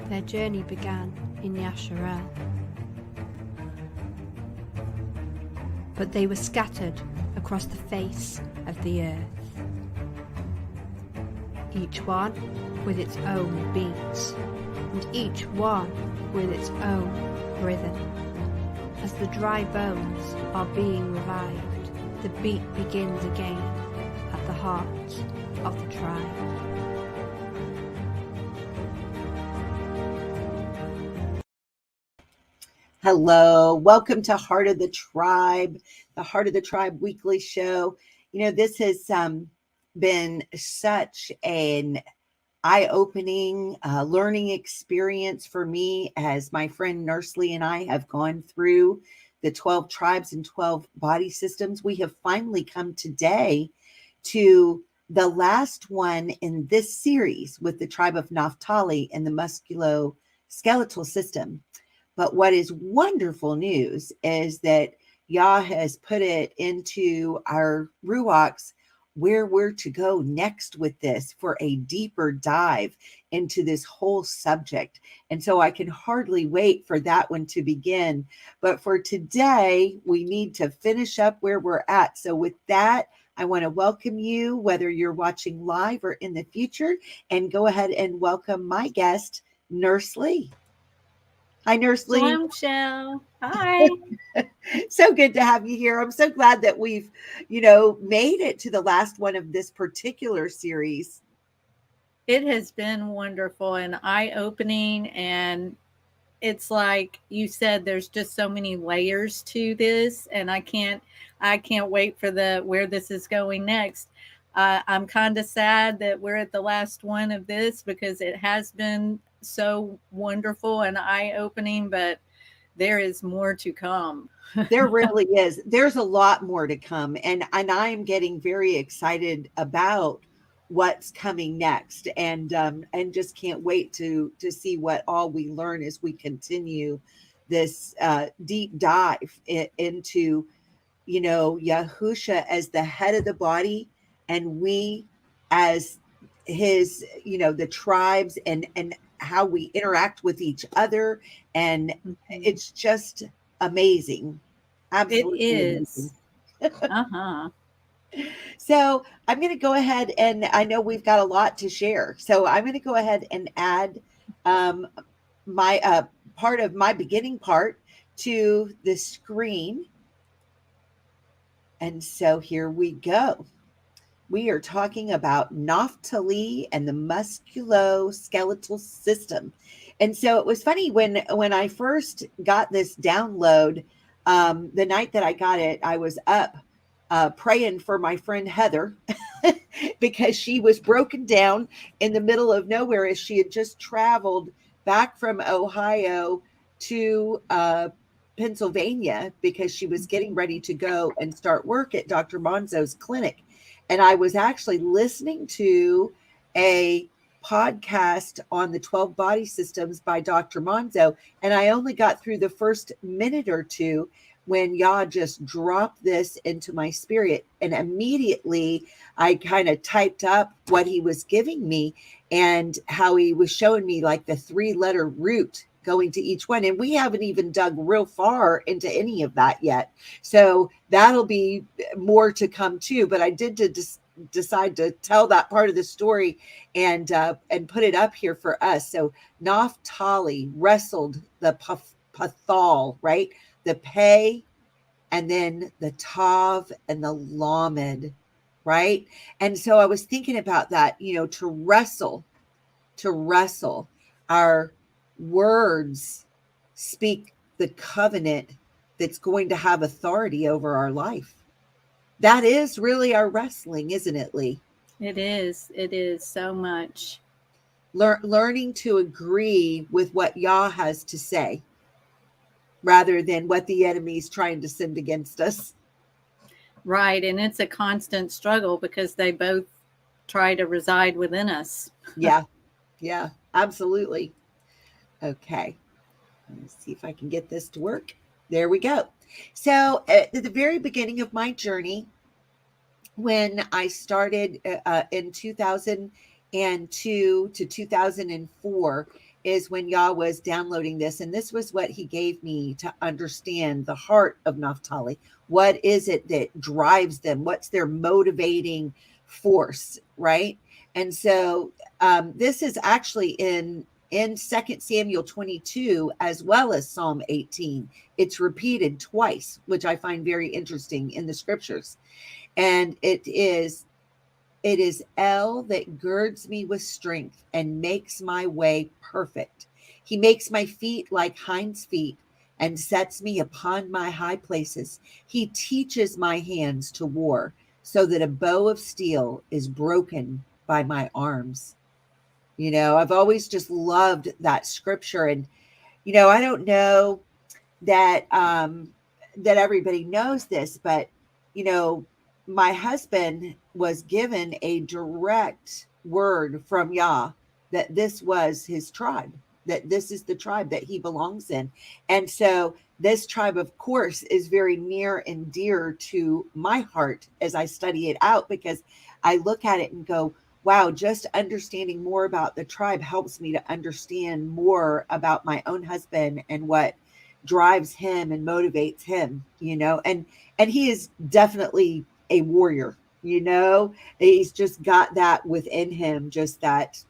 Their journey began in Yasharel, but they were scattered across the face of the earth, each one with its own beats, and each one with its own rhythm. As the dry bones are being revived, the beat begins again at the heart of the tribe. Hello, welcome to Heart of the Tribe, the Heart of the Tribe weekly show. You know, this has been such an eye-opening learning experience for me as my friend Nurse Leigh and I have gone through the 12 tribes and 12 body systems. We have finally come today to the last one in this series with the Tribe of Naphtali and the Musculoskeletal System. But what is wonderful news is that Yah has put it into our ruachs where we're to go next with this for a deeper dive into this whole subject. And so I can hardly wait for that one to begin. But for today, we need to finish up where we're at. So with that, I want to welcome you, whether you're watching live or in the future, and go ahead and welcome my guest, Nurse Leigh. Hi, Nurse Leigh. Hi, Michelle. Hi. So good to have you here. I'm so glad that we've, made it to the last one of this particular series. It has been wonderful and eye-opening, and it's like you said, there's just so many layers to this, and I can't wait for where this is going next. I'm kind of sad that we're at the last one of this because it has been so wonderful and eye-opening, but there is more to come. There really is. There's a lot more to come, and I am getting very excited about what's coming next, and just can't wait to see what all we learn as we continue this deep dive into yahusha as the head of the body, and we as his, the tribes, and how we interact with each other. And it's just amazing. Absolutely. It is. Uh-huh. So I'm going to go ahead, and I know we've got a lot to share. So I'm going to go ahead and add my part of my beginning part to the screen. And so here we go. We are talking about Naphtali and the musculoskeletal system. And so it was funny when I first got this download, the night that I got it, I was up praying for my friend Heather because she was broken down in the middle of nowhere as she had just traveled back from Ohio to Pennsylvania because she was getting ready to go and start work at Dr. Monzo's clinic. And I was actually listening to a podcast on the 12 body systems by Dr. Monzo. And I only got through the first minute or two when Yah just dropped this into my spirit. And immediately I kind of typed up what he was giving me and how he was showing me like the 3-letter root going to each one. And we haven't even dug real far into any of that yet. So that'll be more to come too. But I did decide to tell that part of the story and put it up here for us. So Naphtali wrestled the Pathal, right? The Pei, and then the Tav and the Lamed, right? And so I was thinking about that, to wrestle, our words speak the covenant that's going to have authority over our life. That is really our wrestling, isn't it, Leigh? It is so much. Learning to agree with what Yah has to say rather than what the enemy is trying to send against us. Right. And it's a constant struggle because they both try to reside within us. Yeah, absolutely. Okay. Let's see if I can get this to work. There we go. So at the very beginning of my journey, when I started in 2002 to 2004, is when Yah was downloading this, and this was what he gave me to understand the heart of Naphtali. What is it that drives them? What's their motivating force, right? And so this is actually in 2 Samuel 22 as well as Psalm 18. It's repeated twice, which I find very interesting in the scriptures. And it is El that girds me with strength and makes my way perfect. He makes my feet like hinds' feet and sets me upon my high places. He teaches my hands to war so that a bow of steel is broken by my arms. You know, I've always just loved that scripture. And, you know, I don't know that that everybody knows this, but, you know, my husband was given a direct word from Yah that this was his tribe, that this is the tribe that he belongs in. And so this tribe, of course, is very near and dear to my heart as I study it out, because I look at it and go, wow, just understanding more about the tribe helps me to understand more about my own husband and what drives him and motivates him, you know. And he is definitely a warrior, you know. He's just got that within him, just that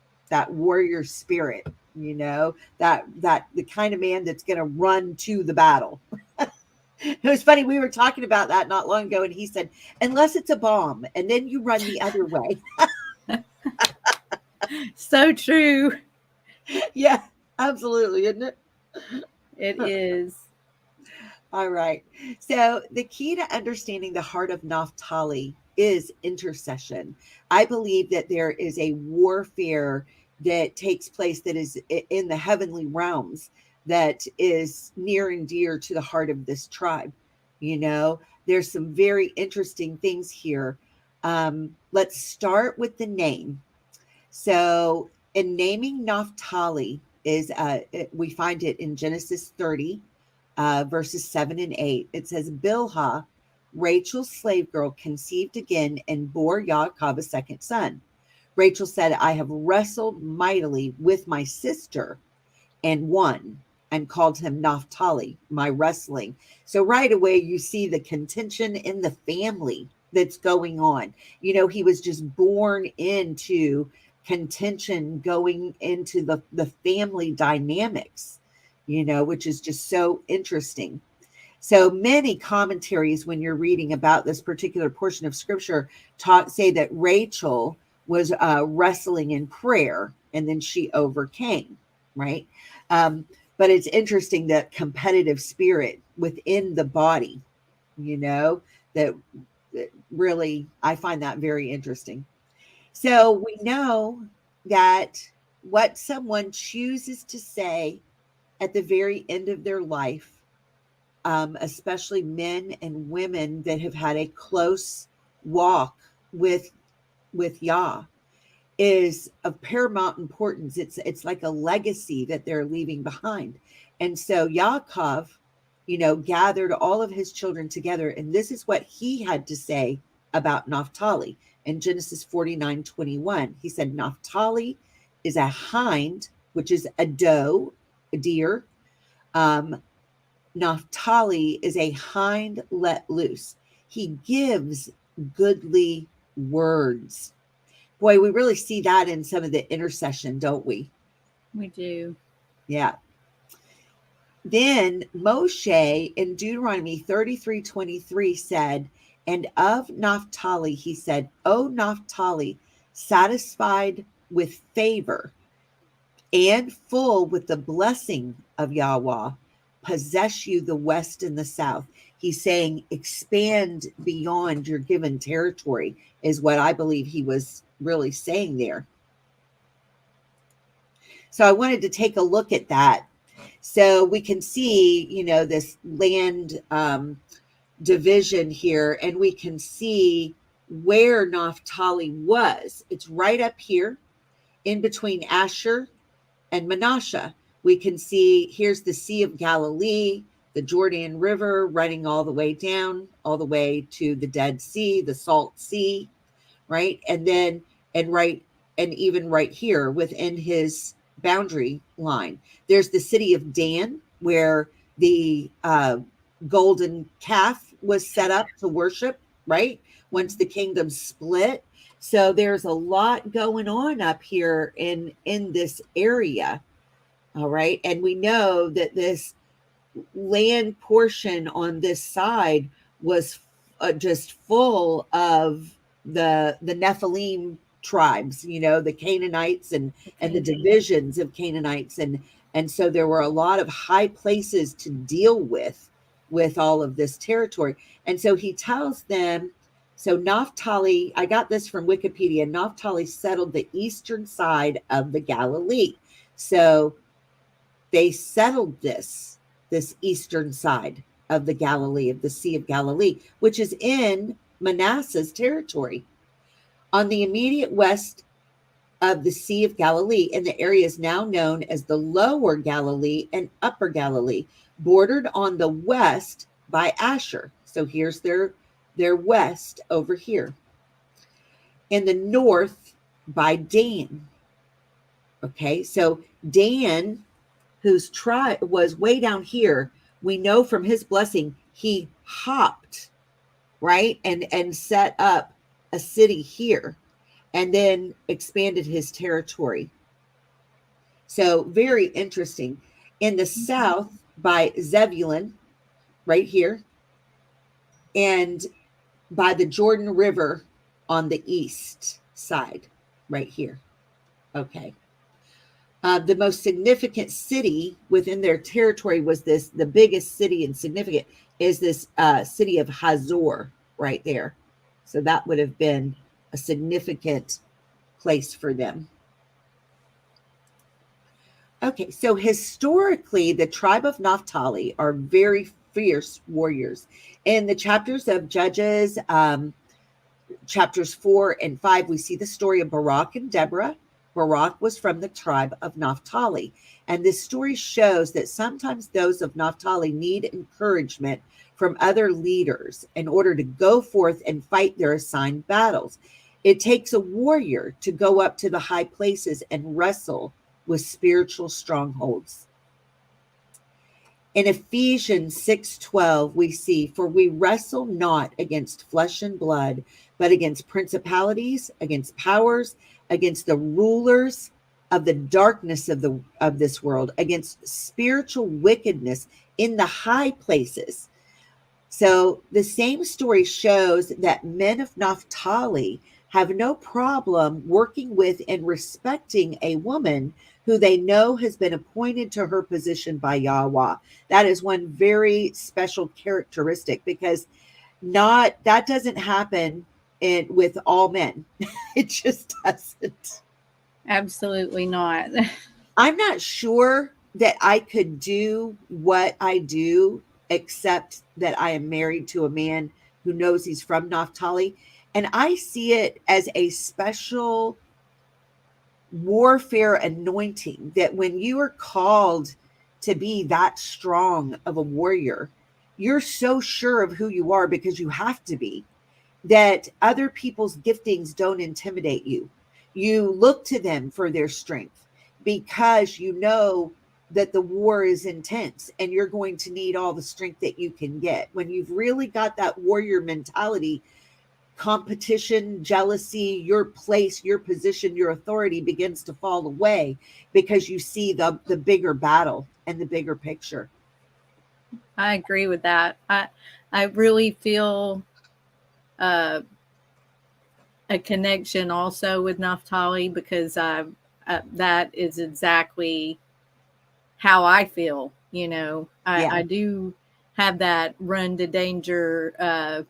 warrior spirit, you know, that the kind of man that's going to run to the battle. It was funny, we were talking about that not long ago, and he said, unless it's a bomb, and then you run the other way. So true. Yeah, absolutely, isn't it? It is. All right. So the key to understanding the heart of Naphtali is intercession. I believe that there is a warfare that takes place that is in the heavenly realms that is near and dear to the heart of this tribe. You know, there's some very interesting things here. Let's start with the name. So in naming Naphtali we find it in Genesis 30, verses 7 and 8. It says, Bilhah, Rachel's slave girl, conceived again and bore Yaakov a second son. Rachel said, I have wrestled mightily with my sister and won, and called him Naphtali, my wrestling. So right away, you see the contention in the family that's going on. You know, he was just born into contention going into the family dynamics, you know, which is just so interesting. So many commentaries, when you're reading about this particular portion of scripture, say that Rachel was wrestling in prayer and then she overcame, right? But it's interesting, that competitive spirit within the body, you know, that really, I find that very interesting. So we know that what someone chooses to say at the very end of their life, especially men and women that have had a close walk with Yah, is of paramount importance. It's like a legacy that they're leaving behind. And so Yaakov, you know, gathered all of his children together, and this is what he had to say about Naphtali. In Genesis 49:21, he said, Naphtali is a hind, which is a doe, a deer. Naphtali is a hind let loose. He gives goodly words. Boy, we really see that in some of the intercession, don't we? We do. Yeah. Then Moshe in Deuteronomy 33:23 said, and of Naphtali, he said, O Naphtali, satisfied with favor and full with the blessing of yahuah, possess you the west and the south. He's saying expand beyond your given territory, is what I believe he was really saying there. So I wanted to take a look at that. So we can see, you know, this land division here, and we can see where Naphtali was. It's right up here in between Asher and Manasseh. We can see here's the Sea of Galilee, the Jordan River running all the way down, all the way to the Dead Sea, the Salt Sea, right? And then, and even right here within his boundary line. There's the city of Dan, where the golden calf was set up to worship, right? Once the kingdom split. So there's a lot going on up here in this area. All right. And we know that this land portion on this side was just full of the Nephilim tribes, the Canaanites and the divisions of Canaanites, and so there were a lot of high places to deal with all of this territory. And so he tells them, so Naphtali, I got this from Wikipedia, Naphtali settled the eastern side of the Galilee. So they settled this eastern side of the Galilee, of the Sea of Galilee, which is in Manasseh's territory. On the immediate west of the Sea of Galilee, in the areas now known as the Lower Galilee and Upper Galilee, bordered on the west by Asher. So here's their west over here. In the north by Dan. Okay, so Dan, whose tribe was way down here, we know from his blessing, he hopped, right? And set up a city here and then expanded his territory. So very interesting. In the south by Zebulun, right here, and by the Jordan River on the east side, right here. Okay. The most significant city within their territory was the biggest city and significant is this city of Hazor right there. So that would have been a significant place for them. Okay, so historically, the tribe of Naphtali are very fierce warriors. In the chapters of Judges, chapters 4 and 5, we see the story of Barak and Deborah. Barak was from the tribe of Naphtali. And this story shows that sometimes those of Naphtali need encouragement from other leaders in order to go forth and fight their assigned battles. It takes a warrior to go up to the high places and wrestle with spiritual strongholds. In Ephesians 6:12, we see, for we wrestle not against flesh and blood, but against principalities, against powers, against the rulers of the darkness of this world, against spiritual wickedness in the high places. So the same story shows that men of Naphtali have no problem working with and respecting a woman who they know has been appointed to her position by yahuah. That is one very special characteristic, because that doesn't happen with all men. It just doesn't. Absolutely not. I'm not sure that I could do what I do, except that I am married to a man who knows he's from Naphtali. And I see it as a special warfare anointing, that when you are called to be that strong of a warrior, you're so sure of who you are, because you have to be, that other people's giftings don't intimidate you. You look to them for their strength, because you know that the war is intense and you're going to need all the strength that you can get. When you've really got that warrior mentality, competition, jealousy, your place, your position, your authority begins to fall away, because you see the bigger battle and the bigger picture. I agree with that. I really feel a connection also with Naphtali, because that is exactly how I feel. I do have that run to danger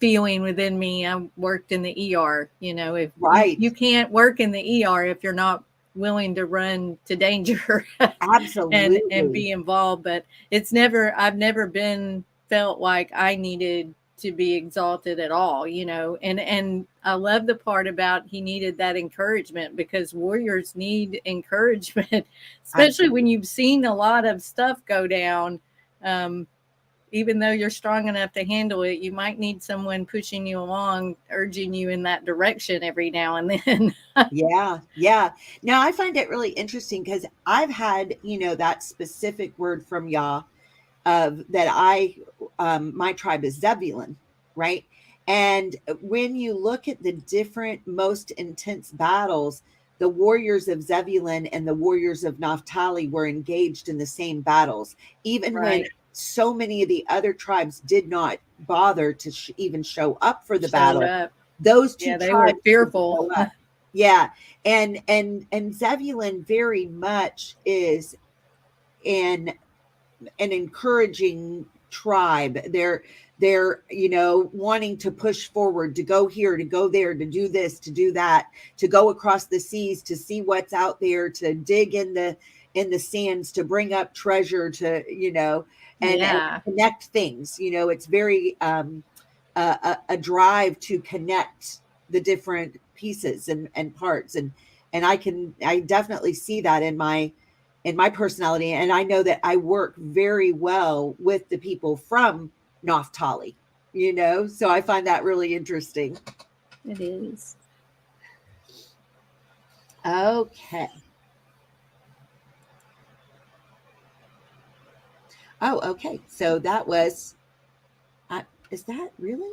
feeling within me. I worked in the ER. If you can't work in the ER if you're not willing to run to danger Absolutely. and be involved. But I've never been felt like I needed to be exalted at all, and I love the part about he needed that encouragement, because warriors need encouragement, especially when you've seen a lot of stuff go down. even though you're strong enough to handle it, you might need someone pushing you along, urging you in that direction every now and then. Yeah, yeah. Now I find it really interesting because I've had, that specific word from Yah of that my tribe is Zebulun, right? And when you look at the different most intense battles, the warriors of Zebulun and the warriors of Naphtali were engaged in the same battles, even when Right. so many of the other tribes did not bother to even show up for the Showed battle. up. Those two Yeah, they were tribes would fearful. show up. Yeah, and Zebulun very much is in an encouraging tribe. They're wanting to push forward, to go here, to go there, to do this, to do that, to go across the seas, to see what's out there, to dig in the sands, to bring up treasure, to and Yeah, connect things. It's very a drive to connect the different pieces and parts, and I definitely see that in my personality. And I know that I work very well with the people from Naphtali, so I find that really interesting. it is. Okay. Oh, okay. So that was, is that really?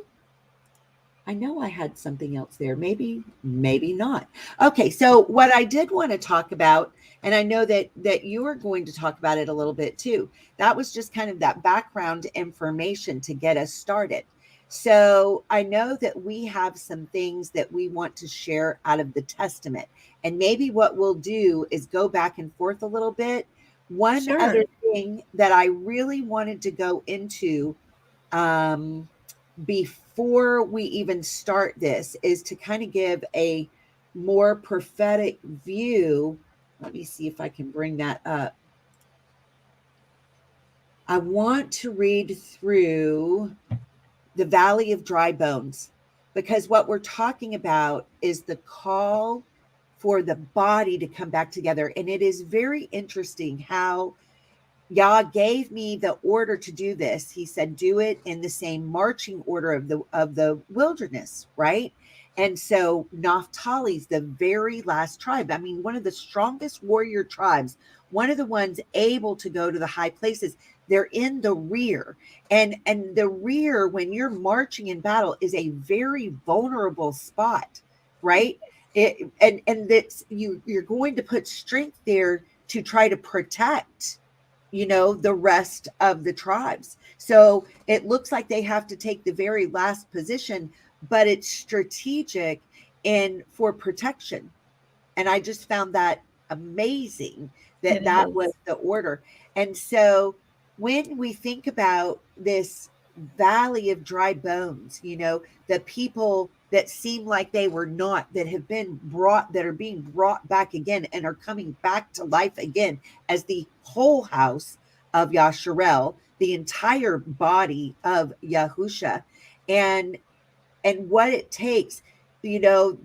I know I had something else there. Maybe not. Okay, so what I did want to talk about, and I know that you are going to talk about it a little bit too. That was just kind of that background information to get us started. So I know that we have some things that we want to share out of the Testament. And maybe what we'll do is go back and forth a little bit. One Sure. other thing that I really wanted to go into, um, before we even start this, is to kind of give a more prophetic view. Let me see if I can bring that up. I want to read through the Valley of Dry Bones, because what we're talking about is the call for the body to come back together. And it is very interesting how Yah gave me the order to do this. He said, do it in the same marching order of the wilderness, right? And so Naphtali's the very last tribe. I mean, one of the strongest warrior tribes, one of the ones able to go to the high places. They're in the rear. And the rear, when you're marching in battle, is a very vulnerable spot, right? And that's you're going to put strength there to try to protect the rest of the tribes. So it looks like they have to take the very last position, but it's strategic and for protection. And I just found that amazing that It that was is. the order. And so when we think about this valley of dry bones, the people that seem like they were not, that have been brought, that are being brought back again and are coming back to life again as the whole house of Yasharel, the entire body of Yahusha, and what it takes, you know,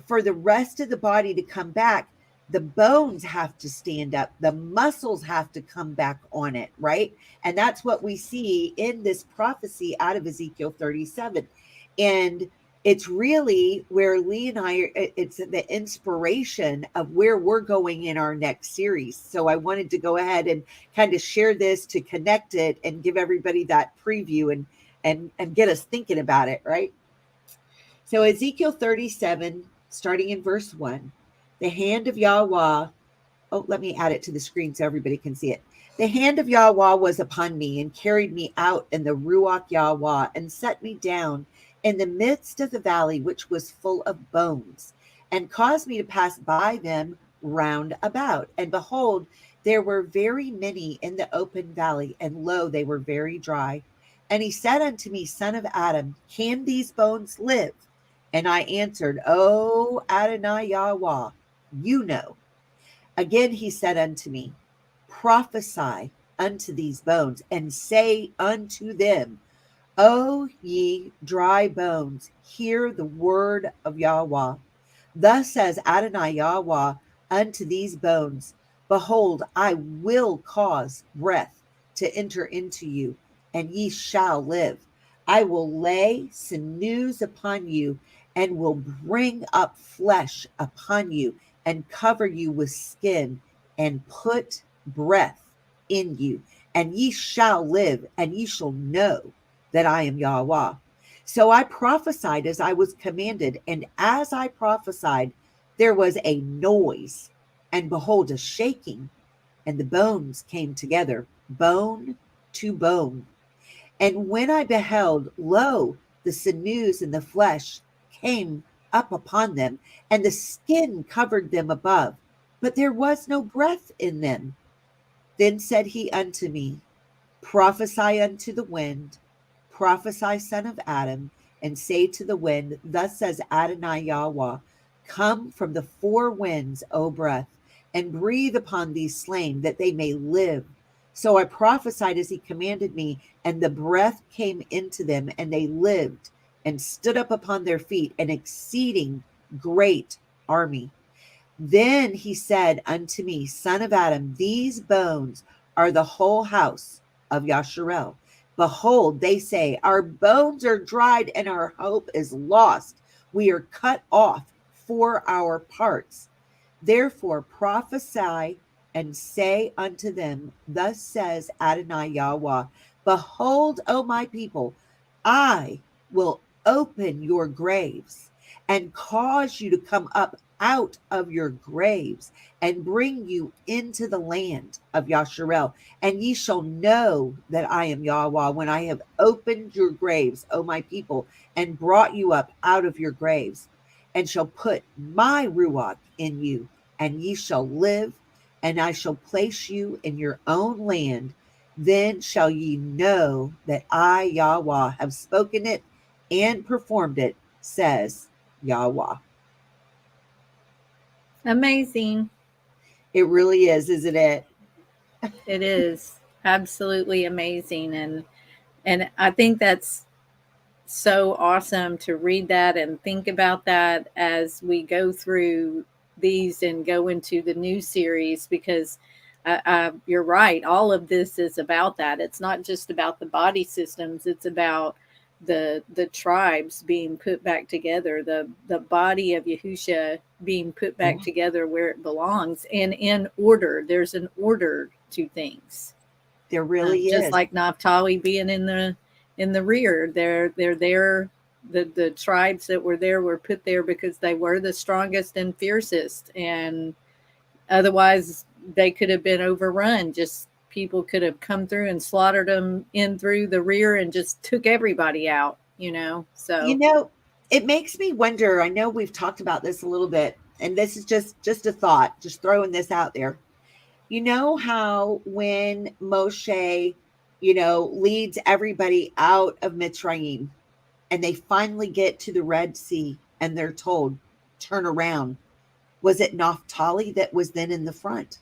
for the rest of the body to come back. The bones have to stand up, the muscles have to come back on it, right? And that's what we see in this prophecy out of Ezekiel 37. And it's really where Leigh and I, it's the inspiration of where we're going in our next series. So I wanted to go ahead and kind of share this to connect it and give everybody that preview and get us thinking about it, right? So Ezekiel 37, starting in verse 1, the hand of Yahweh, oh, let me add it to the screen so everybody can see it. The hand of Yahweh was upon me and carried me out in the Ruach Yahweh and set me down in the midst of the valley, which was full of bones, and caused me to pass by them round about. And behold, there were very many in the open valley, and lo, they were very dry. And he said unto me, Son of Adam, can these bones live? And I answered, O Adonai Yahweh, you know. Again he said unto me, Prophesy unto these bones, and say unto them, O ye dry bones, hear the word of Yahweh. Thus says Adonai Yahweh unto these bones, Behold, I will cause breath to enter into you, and ye shall live. I will lay sinews upon you, and will bring up flesh upon you, and cover you with skin, and put breath in you, and ye shall live, and ye shall know that I am Yahuwah. So I prophesied as I was commanded, and as I prophesied, there was a noise, and behold, a shaking, and the bones came together, bone to bone. And when I beheld, lo, the sinews and the flesh came up upon them, and the skin covered them above, but there was no breath in them. Then said he unto me, prophesy unto the wind, prophesy, son of Adam, and say to the wind, thus says Adonai Yahweh, come from the four winds, O breath, and breathe upon these slain, that they may live. So I prophesied as he commanded me, and the breath came into them, and they lived, and stood up upon their feet, an exceeding great army. Then he said unto me, son of Adam, these bones are the whole house of Yasharel. Behold, they say, our bones are dried, and our hope is lost. We are cut off for our parts. Therefore prophesy and say unto them, thus says Adonai Yahweh, behold, O my people, I will open your graves and cause you to come up out of your graves and bring you into the land of Yasharel. And ye shall know that I am Yahweh when I have opened your graves, O my people, and brought you up out of your graves, and shall put my ruach in you, and ye shall live, and I shall place you in your own land. Then shall ye know that I, Yahweh, have spoken it and performed it, says Yahweh. Amazing. It really is, isn't it? It is absolutely amazing. And I think that's so awesome to read that and think about that as we go through these and go into the new series, because you're right, all of this is about that. It's not just about the body systems, it's about the tribes being put back together, the body of yahusha being put back together where it belongs, and in order. There's an order to things. There really is. Just like Naphtali being in the rear. They're there. The tribes that were there were put there because they were the strongest and fiercest, and otherwise they could have been overrun. Just people could have come through and slaughtered them in through the rear and just took everybody out, So it makes me wonder. I know we've talked about this a little bit, and this is just a thought, just throwing this out there. You know how when Moshe, leads everybody out of Mitzrayim, and they finally get to the Red Sea, and they're told, turn around. Was it Naphtali that was then in the front?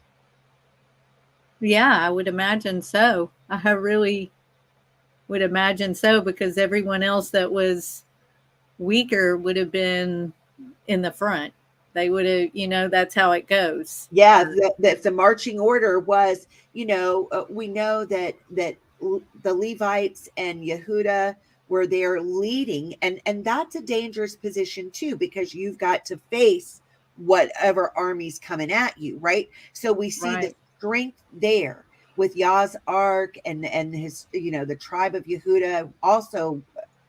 Yeah, I would imagine so. I really would imagine so, because everyone else that was weaker would have been in the front. They would have, that's how it goes. Yeah, the marching order was, we know that the Levites and Yehuda were there leading, and that's a dangerous position too, because you've got to face whatever army's coming at you, right? So we see the strength there with Yah's ark and his, the tribe of Yehuda, also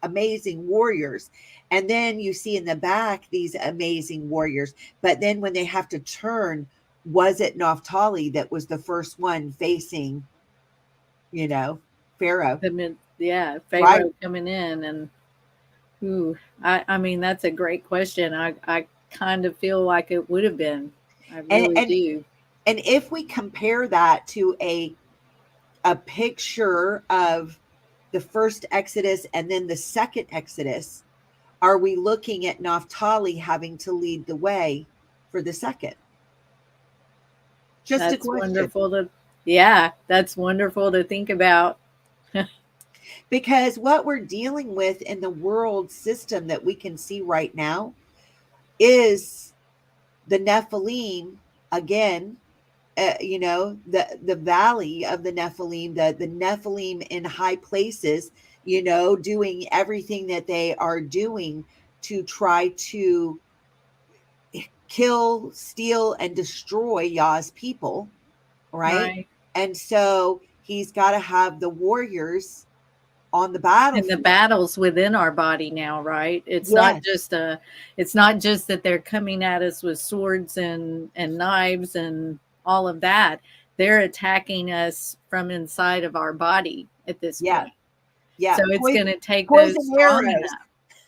amazing warriors. And then you see in the back these amazing warriors. But then when they have to turn, was it Naphtali that was the first one facing, Pharaoh? Pharaoh coming in. And I mean, that's a great question. I kind of feel like it would have been. I really do. And if we compare that to a picture of the first Exodus and then the second Exodus, are we looking at Naphtali having to lead the way for the second? Just that's a question. That's wonderful to think about. Because what we're dealing with in the world system that we can see right now is the Nephilim again the valley of the Nephilim, the Nephilim in high places, doing everything that they are doing to try to kill, steal, and destroy Yah's people, right? Right. And so he's got to have the warriors on the And battlefield. the battles within our body now, right? It's Yes. it's not just that they're coming at us with swords and knives and all of that. They're attacking us from inside of our body at this Yeah. point. Yeah. So it's going to take those poison strong arrows.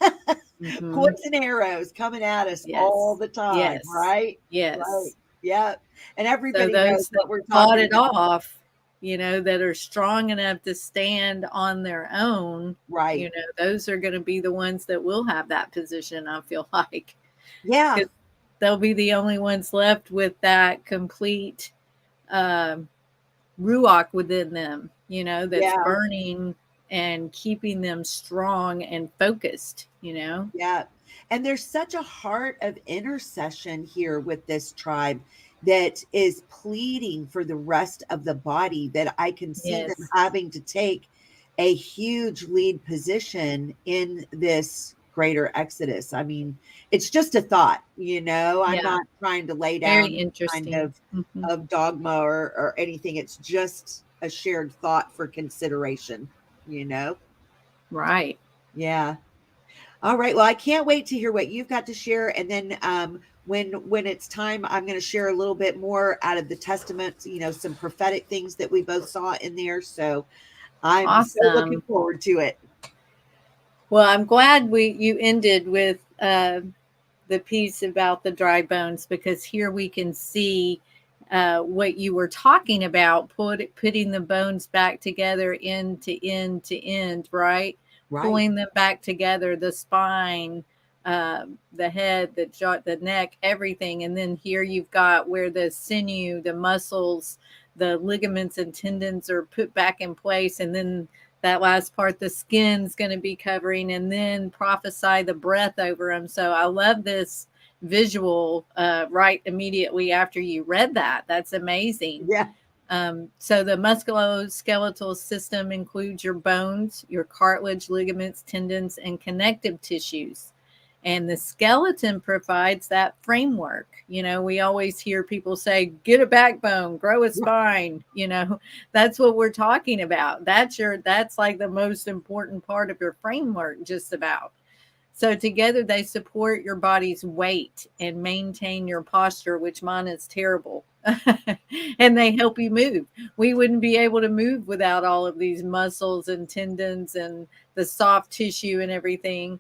enough. Mhm. Poison arrows coming at us all the time, Yes. right? Yes. Right. Yeah. And So everybody those knows that what we're fought talking it about. off, that are strong enough to stand on their own, Right. those are going to be the ones that will have that position, I feel like. Yeah. 'Cause they'll be the only ones left with that complete ruach within them, that's Yeah. burning and keeping them strong and focused, Yeah. And there's such a heart of intercession here with this tribe that is pleading for the rest of the body, that I can see them Yes. having to take a huge lead position in this greater exodus. I mean, it's just a thought, I'm Yeah. not trying to lay Very down interesting. kind of dogma or anything. It's just a shared thought for consideration, Right. Yeah. All right. Well, I can't wait to hear what you've got to share. And then when it's time, I'm going to share a little bit more out of the Testament, some prophetic things that we both saw in there. So I'm so looking Awesome. forward to it. Well, I'm glad you ended with the piece about the dry bones, because here we can see what you were talking about, putting the bones back together end to end to end, right? Right. Pulling them back together, the spine, the head, the jaw, the neck, everything. And then here you've got where the sinew, the muscles, the ligaments and tendons are put back in place. And then that last part, the skin's going to be covering, and then prophesy the breath over them. So I love this visual right immediately after you read that. That's amazing. Yeah. So the musculoskeletal system includes your bones, your cartilage, ligaments, tendons, and connective tissues. And the skeleton provides that framework. We always hear people say, get a backbone, grow a spine. That's what we're talking about. That's like the most important part of your framework, just about. So together they support your body's weight and maintain your posture, which mine is terrible. And they help you move. We wouldn't be able to move without all of these muscles and tendons and the soft tissue and everything.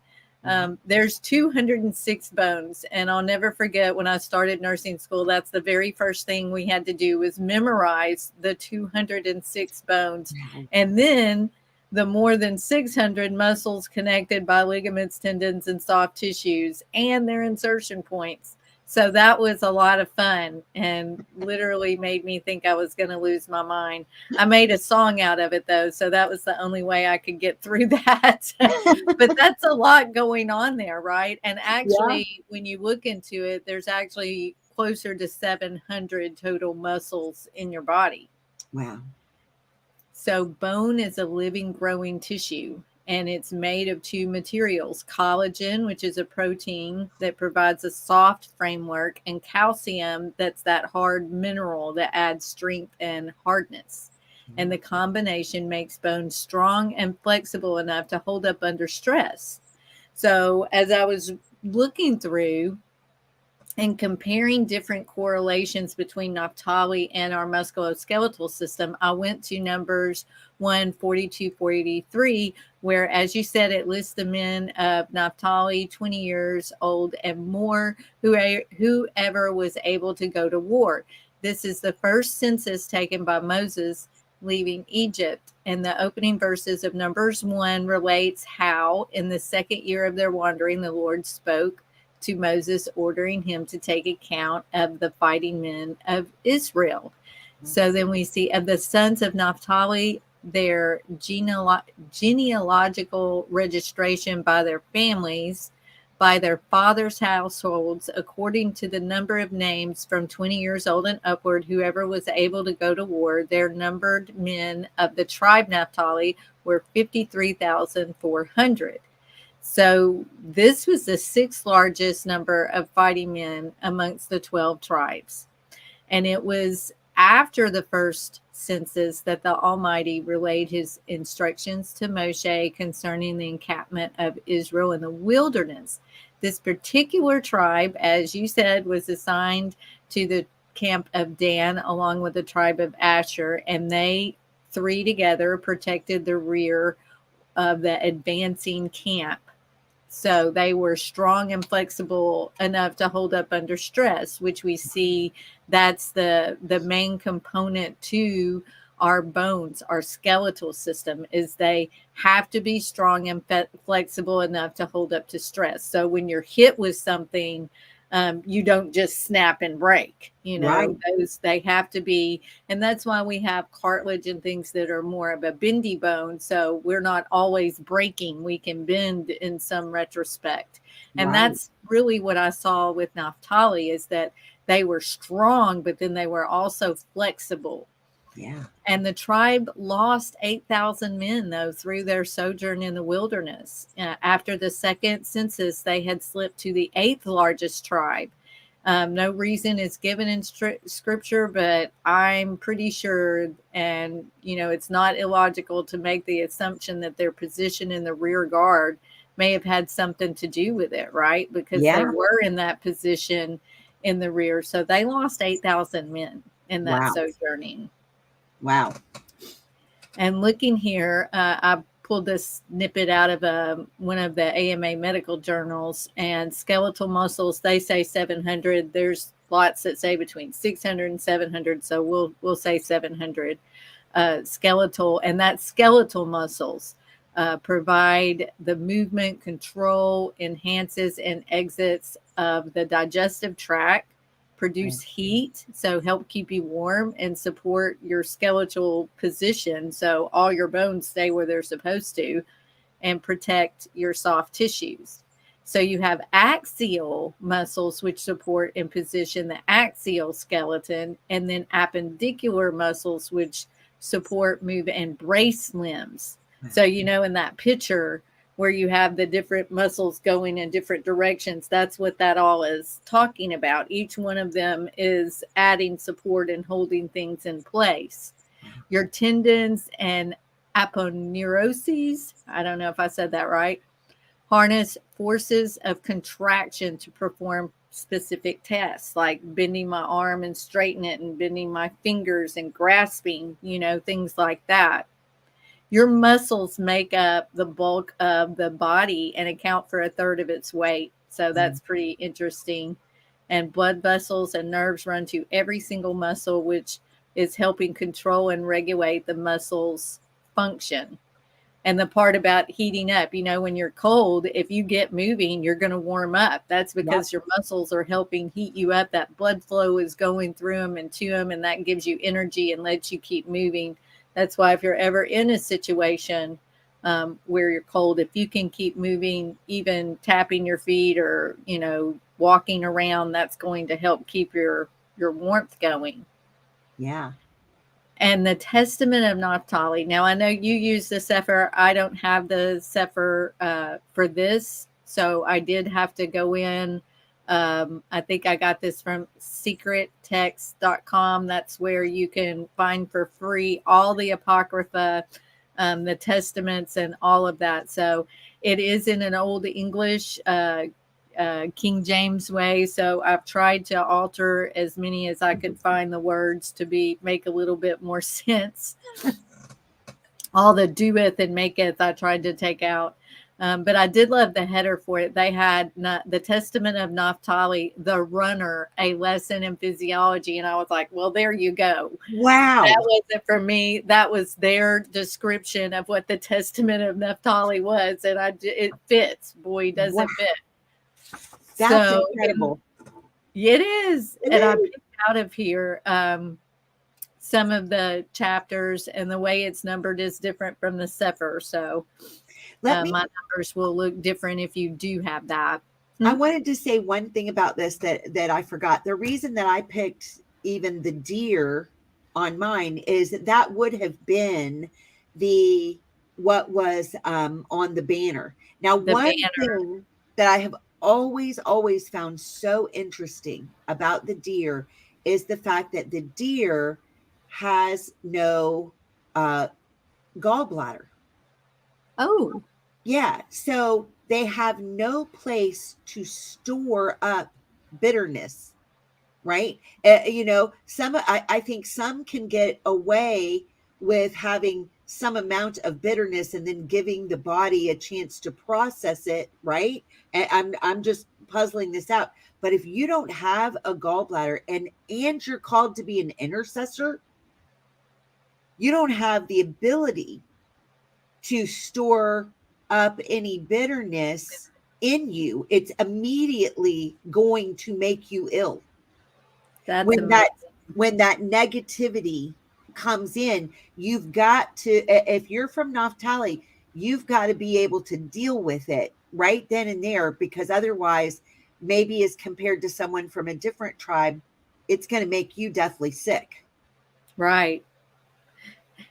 There's 206 bones, and I'll never forget when I started nursing school, that's the very first thing we had to do was memorize the 206 bones. And then the more than 600 muscles connected by ligaments, tendons, and soft tissues, and their insertion points. So that was a lot of fun and literally made me think I was going to lose my mind. I made a song out of it, though, so that was the only way I could get through that. But that's a lot going on there, right? And actually, when you look into it, there's actually closer to 700 total muscles in your body. Wow. So bone is a living, growing tissue, and it's made of two materials: collagen, which is a protein that provides a soft framework, and calcium, that's that hard mineral that adds strength and hardness. And the combination makes bones strong and flexible enough to hold up under stress. So as I was looking through and comparing different correlations between Naphtali and our musculoskeletal system, I went to Numbers 1:42, 43, where, as you said, it lists the men of Naphtali, 20 years old and more, whoever was able to go to war. This is the first census taken by Moses leaving Egypt. And the opening verses of Numbers 1 relates how, in the second year of their wandering, the Lord spoke to Moses, ordering him to take account of the fighting men of Israel. So then we see of the sons of Naphtali, their genealogical registration by their families by their fathers' households, according to the number of names from 20 years old and upward, whoever was able to go to war. Their numbered men of the tribe Naphtali were 53,400. So this was the sixth largest number of fighting men amongst the 12 tribes. And it was after the first census that the Almighty relayed his instructions to Moshe concerning the encampment of Israel in the wilderness. This particular tribe, as you said, was assigned to the camp of Dan along with the tribe of Asher, and they three together protected the rear of the advancing camp. So they were strong and flexible enough to hold up under stress, which we see that's the main component to our bones, our skeletal system, is they have to be strong and flexible enough to hold up to stress. So when you're hit with something, you don't just snap and break, Right. they have to be, and that's why we have cartilage and things that are more of a bendy bone. So we're not always breaking. We can bend in some retrospect. And Right. that's really what I saw with Naphtali, is that they were strong, but then they were also flexible. Yeah. And the tribe lost 8,000 men, though, through their sojourn in the wilderness. After the second census, they had slipped to the eighth largest tribe. No reason is given in scripture, but I'm pretty sure, and, it's not illogical to make the assumption that their position in the rear guard may have had something to do with it, right? Because they were in that position in the rear. So they lost 8,000 men in that sojourning. Wow. And looking here, I pulled this snippet out of one of the AMA medical journals, and skeletal muscles, they say 700. There's lots that say between 600 and 700. So we'll say 700 skeletal, and that skeletal muscles provide the movement, control, enhances and exits of the digestive tract, produce heat, so help keep you warm, and support your skeletal position, so all your bones stay where they're supposed to, and protect your soft tissues. So you have axial muscles, which support and position the axial skeleton, and then appendicular muscles, which support, move, and brace limbs. So, in that picture where you have the different muscles going in different directions, that's what that all is talking about. Each one of them is adding support and holding things in place. Your tendons and aponeuroses, I don't know if I said that right, harness forces of contraction to perform specific tasks, like bending my arm and straighten it, and bending my fingers and grasping, things like that. Your muscles make up the bulk of the body and account for a third of its weight. So that's pretty interesting. And blood vessels and nerves run to every single muscle, which is helping control and regulate the muscle's function. And the part about heating up, when you're cold, if you get moving, you're going to warm up. That's because your muscles are helping heat you up. That blood flow is going through them and to them, and that gives you energy and lets you keep moving. That's why if you're ever in a situation where you're cold, if you can keep moving, even tapping your feet or, walking around, that's going to help keep your warmth going. Yeah. And the Testament of Naphtali. Now, I know you use the Sefer. I don't have the Sefer for this. So I did have to go in. I think I got this from secrettext.com. That's where you can find for free all the Apocrypha, the Testaments, and all of that. So it is in an Old English, King James way. So I've tried to alter as many as I could find the words to make a little bit more sense. All the doeth and maketh, I tried to take out. But I did love the header for it. They had the Testament of Naphtali, the runner, a lesson in physiology. And I was like, well, there you go. Wow. That wasn't for me. That was their description of what the Testament of Naphtali was. And it fits. Boy, does it fit. That's incredible. It is. And I picked out of here some of the chapters, and the way it's numbered is different from the Sefer. So my numbers will look different if you do have that. I wanted to say one thing about this that I forgot. The reason that I picked even the deer on mine is that would have been what was on the banner. Now, The one banner. thing that I have always found so interesting about the deer is the fact that the deer has no gallbladder. Oh, Yeah, so they have no place to store up bitterness, right? I think some can get away with having some amount of bitterness and then giving the body a chance to process it, right? And I'm just puzzling this out. But if you don't have a gallbladder and you're called to be an intercessor, you don't have the ability to store up any bitterness in you. It's immediately going to make you ill. that's When amazing. that negativity comes in, you've got to, if you're from Naphtali, you've got to be able to deal with it right then and there, because otherwise, maybe as compared to someone from a different tribe, it's going to make you deathly sick. Right.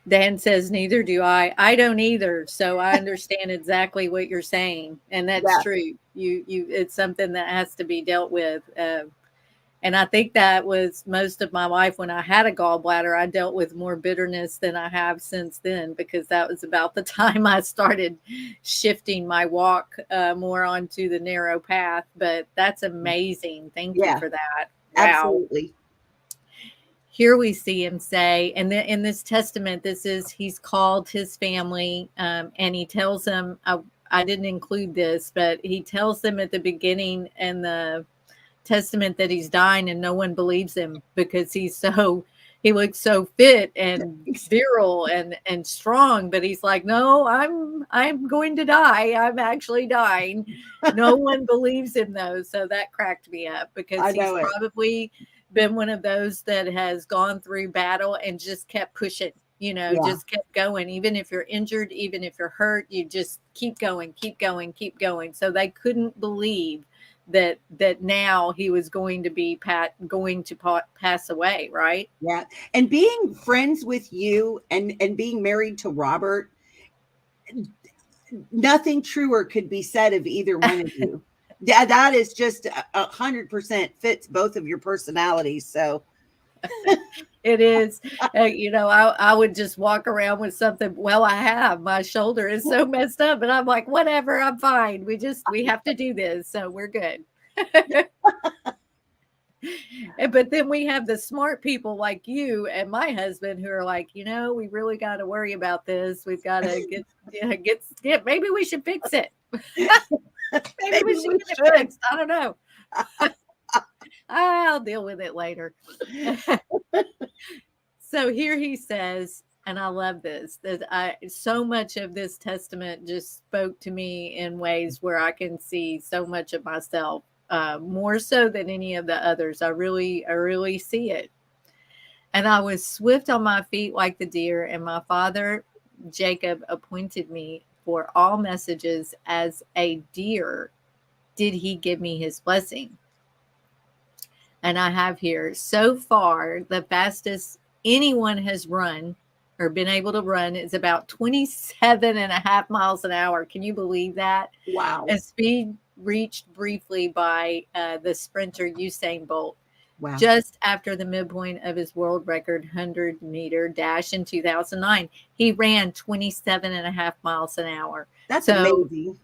Dan says, neither do I. I don't either. So I understand exactly what you're saying. And that's Yeah. true. It's something that has to be dealt with. And I think that was most of my life. When I had a gallbladder, I dealt with more bitterness than I have since then, because that was about the time I started shifting my walk more onto the narrow path. But that's amazing. Thank you for that. Wow. Absolutely. Here we see him say, and then in this testament, he's called his family, and he tells them, I didn't include this, but he tells them at the beginning in the testament that he's dying, and no one believes him because he looks so fit and virile and strong, but he's like, no, I'm going to die. I'm actually dying. No one believes him though. So that cracked me up, because he's probably been one of those that has gone through battle and just kept pushing, just kept going. Even if you're injured, even if you're hurt, you just keep going. So they couldn't believe that now he was going to pass away, right? Yeah. And being friends with you and being married to Robert, nothing truer could be said of either one of you. Yeah, that is just 100% fits both of your personalities. So it is, I would just walk around with something. Well, my shoulder is so messed up, and I'm like, whatever, I'm fine. We have to do this. So we're good. But then we have the smart people like you and my husband who are like, we really got to worry about this. We've got to get, maybe we should fix it. maybe we should get it fixed. I don't know. I'll deal with it later. So here he says, and I love this, that so much of this testament just spoke to me in ways where I can see so much of myself, more so than any of the others. I really see it. And I was swift on my feet like the deer, and my father Jacob appointed me for all messages. As a deer did he give me his blessing. And I have here, so far, the fastest anyone has run or been able to run is about 27.5 miles an hour. Can you believe that? Wow. A speed reached briefly by the sprinter Usain Bolt. Wow. Just after the midpoint of his world record 100-meter dash in 2009, he ran 27.5 miles an hour. That's amazing.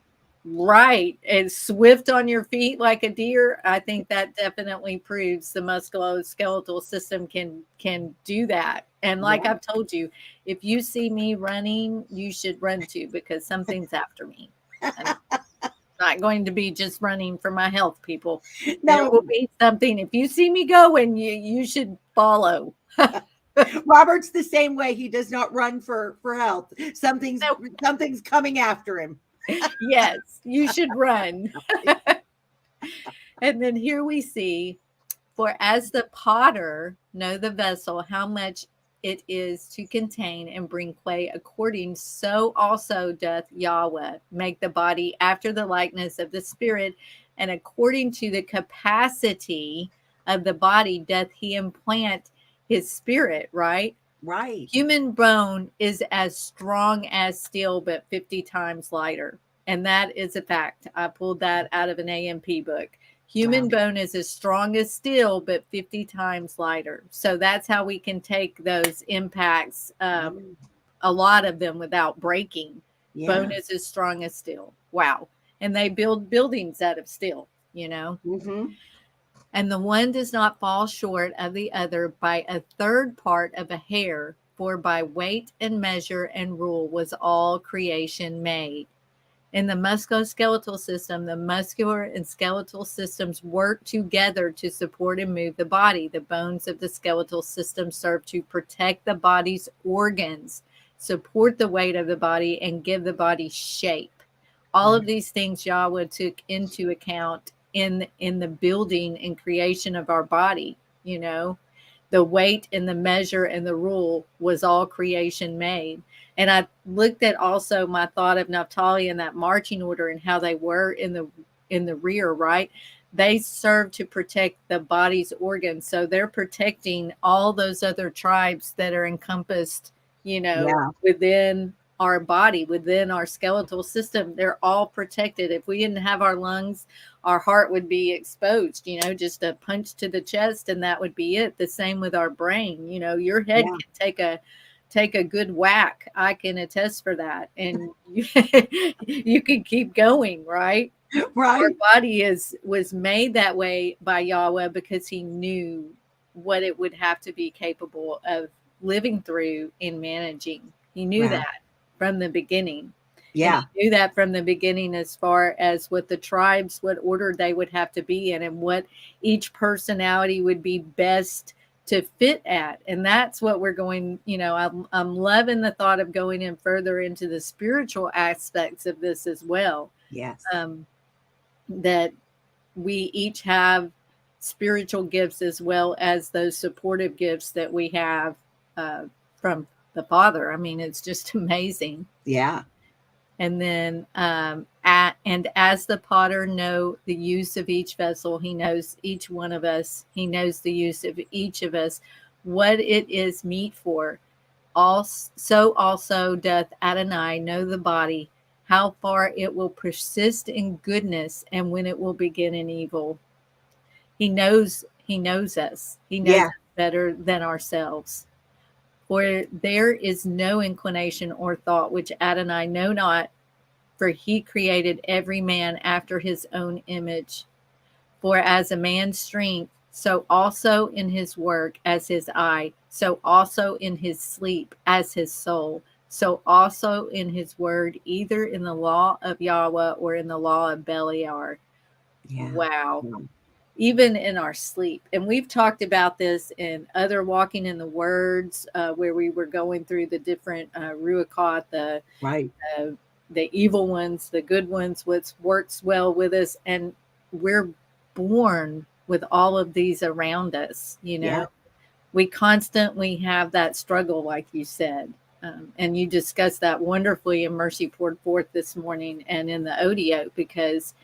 Right. And swift on your feet like a deer. I think that definitely proves the musculoskeletal system can do that. And like I've told you, if you see me running, you should run too, because something's after me. I'm not going to be just running for my health, people. No. There will be something. If you see me going, you should follow. Robert's the same way. He does not run for health. Something's coming after him. Yes, you should run. And then here we see, for as the potter know the vessel, how much it is to contain and bring clay according, so also doth Yahweh make the body after the likeness of the spirit, and according to the capacity of the body doth he implant his spirit, right? Right. Human bone is as strong as steel, but 50 times lighter. And that is a fact. I pulled that out of an AMP book. Human bone is as strong as steel, but 50 times lighter. So that's how we can take those impacts, a lot of them, without breaking. Yeah. Bone is as strong as steel. Wow. And they build buildings out of steel, you know. Mm-hmm. And the one does not fall short of the other by a third part of a hair, for by weight and measure and rule was all creation made. In the musculoskeletal system, the muscular and skeletal systems work together to support and move the body. The bones of the skeletal system serve to protect the body's organs, support the weight of the body, and give the body shape. All of these things yahuah took into account in the building and creation of our body. You know, the weight and the measure and the rule was all creation made. And I looked at also my thought of Naphtali and that marching order and how they were in the rear, right? They serve to protect the body's organs. So they're protecting all those other tribes that are encompassed, you know, within our body, within our skeletal system. They're all protected. If we didn't have our lungs, our heart would be exposed, you know, just a punch to the chest and that would be it. The same with our brain. You know, your head can take a good whack. I can attest for that. And you can keep going, right? Right. Our body was made that way by yahuah because he knew what it would have to be capable of living through and managing. He knew that from the beginning. Yeah. And he knew that from the beginning as far as what the tribes, what order they would have to be in and what each personality would be best to fit at. And that's what we're going, you know, I'm loving the thought of going in further into the spiritual aspects of this as well. Yes. That we each have spiritual gifts as well as those supportive gifts that we have from the Father. I mean, it's just amazing. Yeah. And then, and as the potter know the use of each vessel, he knows each one of us. He knows the use of each of us, what it is meet for. So also doth Adonai know the body, how far it will persist in goodness and when it will begin in evil. He knows us. He knows us better than ourselves. For there is no inclination or thought which Adonai know not, for he created every man after his own image. For as a man's strength, so also in his work as his eye, so also in his sleep as his soul, so also in his word, either in the law of yahuah or in the law of Beliar. Yeah. Wow. Even in our sleep. And we've talked about this in other Walking in the Words, where we were going through the different ruachot, the evil ones, the good ones, what works well with us. And we're born with all of these around us, you know. Yeah. We constantly have that struggle, like you said. And you discussed that wonderfully in Mercy Poured Forth this morning and in the audio, because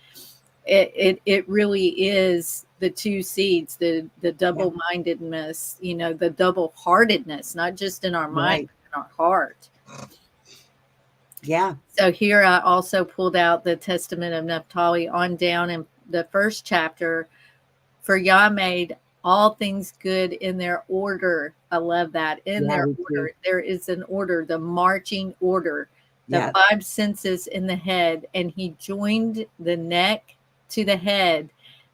it really is the two seeds, the double-mindedness, you know, the double-heartedness, not just in our mind, but in our heart. Yeah. So here I also pulled out the Testament of Naphtali on down in the first chapter. For Yah made all things good in their order. I love that. In their order. There is an order, the marching order, the 5 senses in the head, and he joined the neck to the head,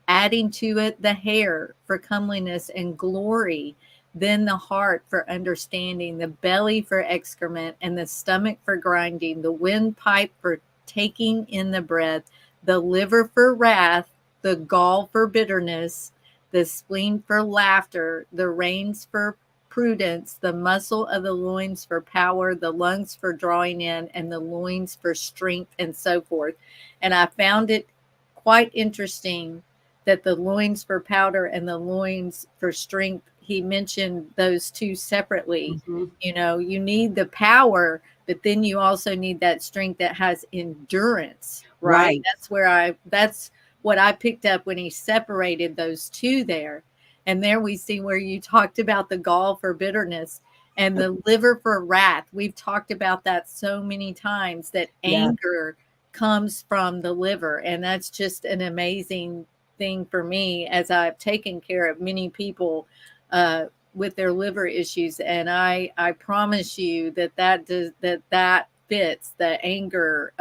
adding to it the hair for comeliness and glory, then the heart for understanding, the belly for excrement, and the stomach for grinding, the windpipe for taking in the breath, the liver for wrath, the gall for bitterness, the spleen for laughter, the reins for prudence, the muscle of the loins for power, the lungs for drawing in, and the loins for strength, and so forth. And I found it quite interesting that the loins for powder and the loins for strength, he mentioned those two separately. You know, you need the power, but then you also need that strength that has endurance, right? That's what I picked up when he separated those two there. And there we see where you talked about the gall for bitterness and the liver for wrath. We've talked about that so many times, that anger comes from the liver. And that's just an amazing thing for me, as I've taken care of many people with their liver issues. And I promise you that fits. The anger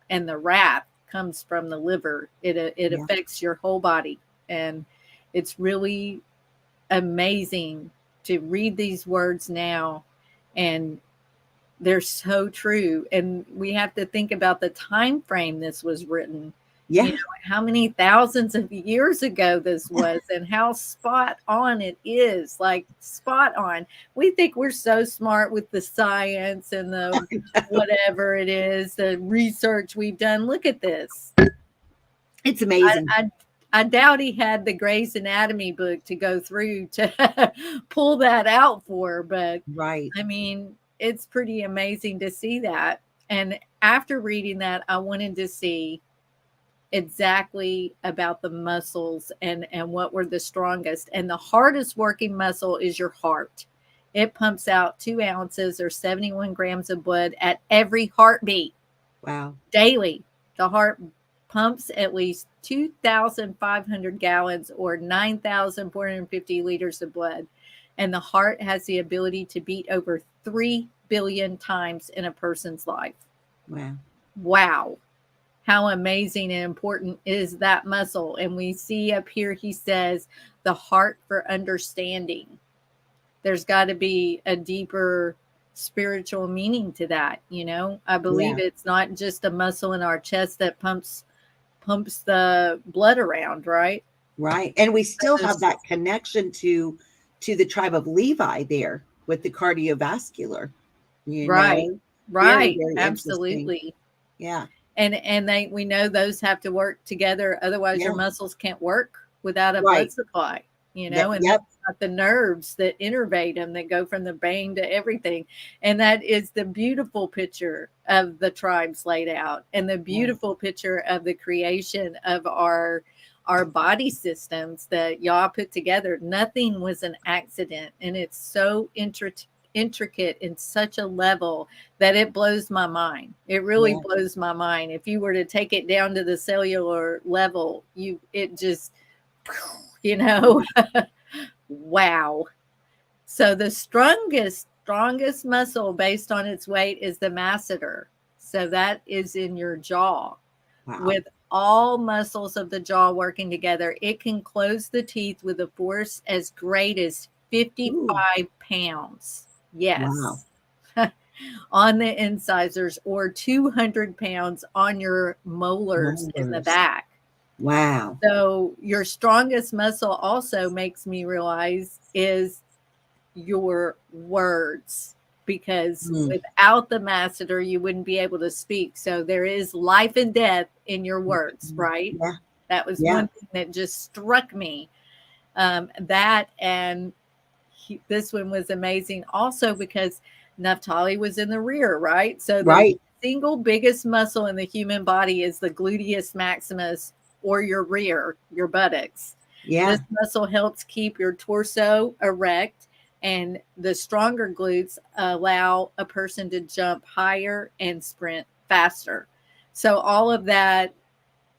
and the wrath comes from the liver. It affects your whole body. And it's really amazing to read these words now, and they're so true. And we have to think about the time frame this was written. Yeah. You know, how many thousands of years ago this was, and how spot on it is. Like, spot on. We think we're so smart with the science and the whatever it is, the research we've done. Look at this. It's amazing. I doubt he had the Grey's Anatomy book to go through to pull that out for, but right. I mean, it's pretty amazing to see that. And after reading that, I wanted to see exactly about the muscles and what were the strongest. And the hardest working muscle is your heart. It pumps out 2 ounces or 71 grams of blood at every heartbeat. Wow. Daily. The heart pumps at least 2,500 gallons or 9,450 liters of blood. And the heart has the ability to beat over 3 billion times in a person's life. Wow. Wow. How amazing and important is that muscle. And we see up here, he says, the heart for understanding. There's got to be a deeper spiritual meaning to that. You know, I believe it's not just a muscle in our chest that pumps the blood around, right? Right. And we still have that connection to the tribe of Levi there with the cardiovascular, you know? Right. Very Absolutely. Yeah. And we know those have to work together. Otherwise your muscles can't work without a blood supply, you know, and that's not the nerves that innervate them, that go from the brain to everything. And that is the beautiful picture of the tribes laid out, and the beautiful picture of the creation of our body systems that Yah put together. Nothing was an accident. And it's so intricate in such a level that it blows my mind. It really blows my mind. If you were to take it down to the cellular level, it just, you know, wow. So the strongest muscle based on its weight is the masseter. So that is in your jaw. Wow. With all muscles of the jaw working together, it can close the teeth with a force as great as 55 pounds. Yes. Wow. On the incisors, or 200 pounds on your molars in the back. Wow. So your strongest muscle also makes me realize is your words, because without the masseter, you wouldn't be able to speak. So there is life and death in your words, right? Yeah. That was one thing that just struck me. That and this one was amazing also because Naphtali was in the rear, right? So the single biggest muscle in the human body is the gluteus maximus, or your rear, your buttocks. Yeah. This muscle helps keep your torso erect, and the stronger glutes allow a person to jump higher and sprint faster. So all of that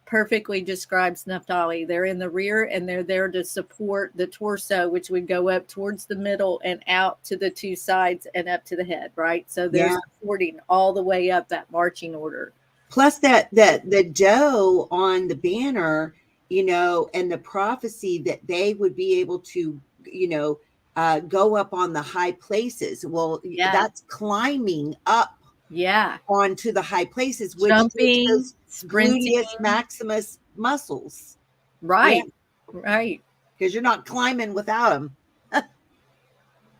perfectly describes Naphtali. They're in the rear, and they're there to support the torso, which would go up towards the middle and out to the 2 sides and up to the head, right? So they're supporting all the way up that marching order. Plus that the dough on the banner, you know, and the prophecy that they would be able to, you know, go up on the high places. Well, that's climbing up onto the high places, which jumping, those sprinting, gluteus maximus muscles. Right. Right. Because you're not climbing without them.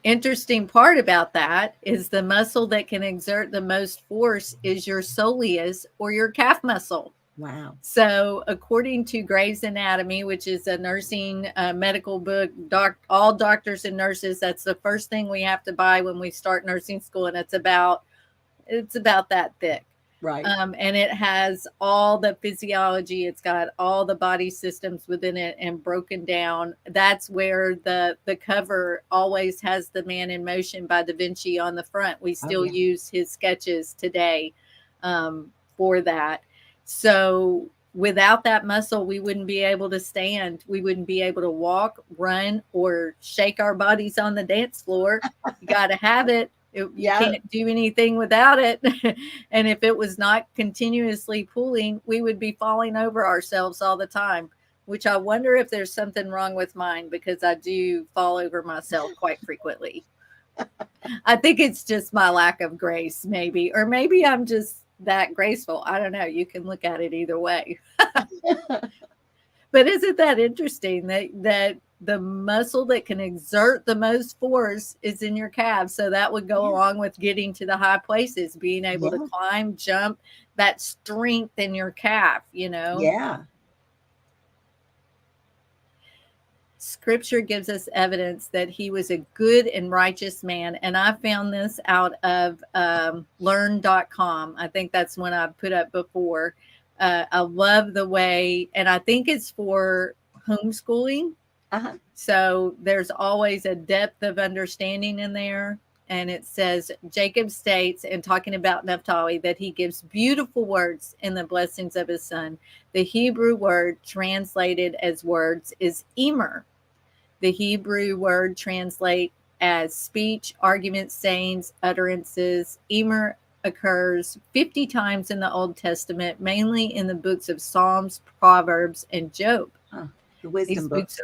Interesting part about that is the muscle that can exert the most force is your soleus, or your calf muscle. Wow. So according to Grey's Anatomy, which is a nursing medical book, all doctors and nurses, that's the first thing we have to buy when we start nursing school. And it's about that thick. Right. And it has all the physiology. It's got all the body systems within it and broken down. That's where the cover always has the Man in Motion by Da Vinci on the front. We still use his sketches today for that. So without that muscle, we wouldn't be able to stand. We wouldn't be able to walk, run, or shake our bodies on the dance floor. You got to have it. You can't do anything without it. And if it was not continuously pulling, we would be falling over ourselves all the time, which I wonder if there's something wrong with mine, because I do fall over myself quite frequently. I think it's just my lack of grace, maybe, or maybe I'm just that graceful. I don't know. You can look at it either way. But isn't that interesting that the muscle that can exert the most force is in your calves? So that would go along with getting to the high places, being able to climb, jump, that strength in your calf, Yeah. Scripture gives us evidence that he was a good and righteous man. And I found this out of learn.com. I think that's one I put up before. I love the way, and I think it's for homeschooling. So there's always a depth of understanding in there. And it says, Jacob states, in talking about Naphtali, that he gives beautiful words in the blessings of his son. The Hebrew word translated as words is emer. The Hebrew word translate as speech, arguments, sayings, utterances. Emer occurs 50 times in the Old Testament, mainly in the books of Psalms, Proverbs, and Job. The wisdom books.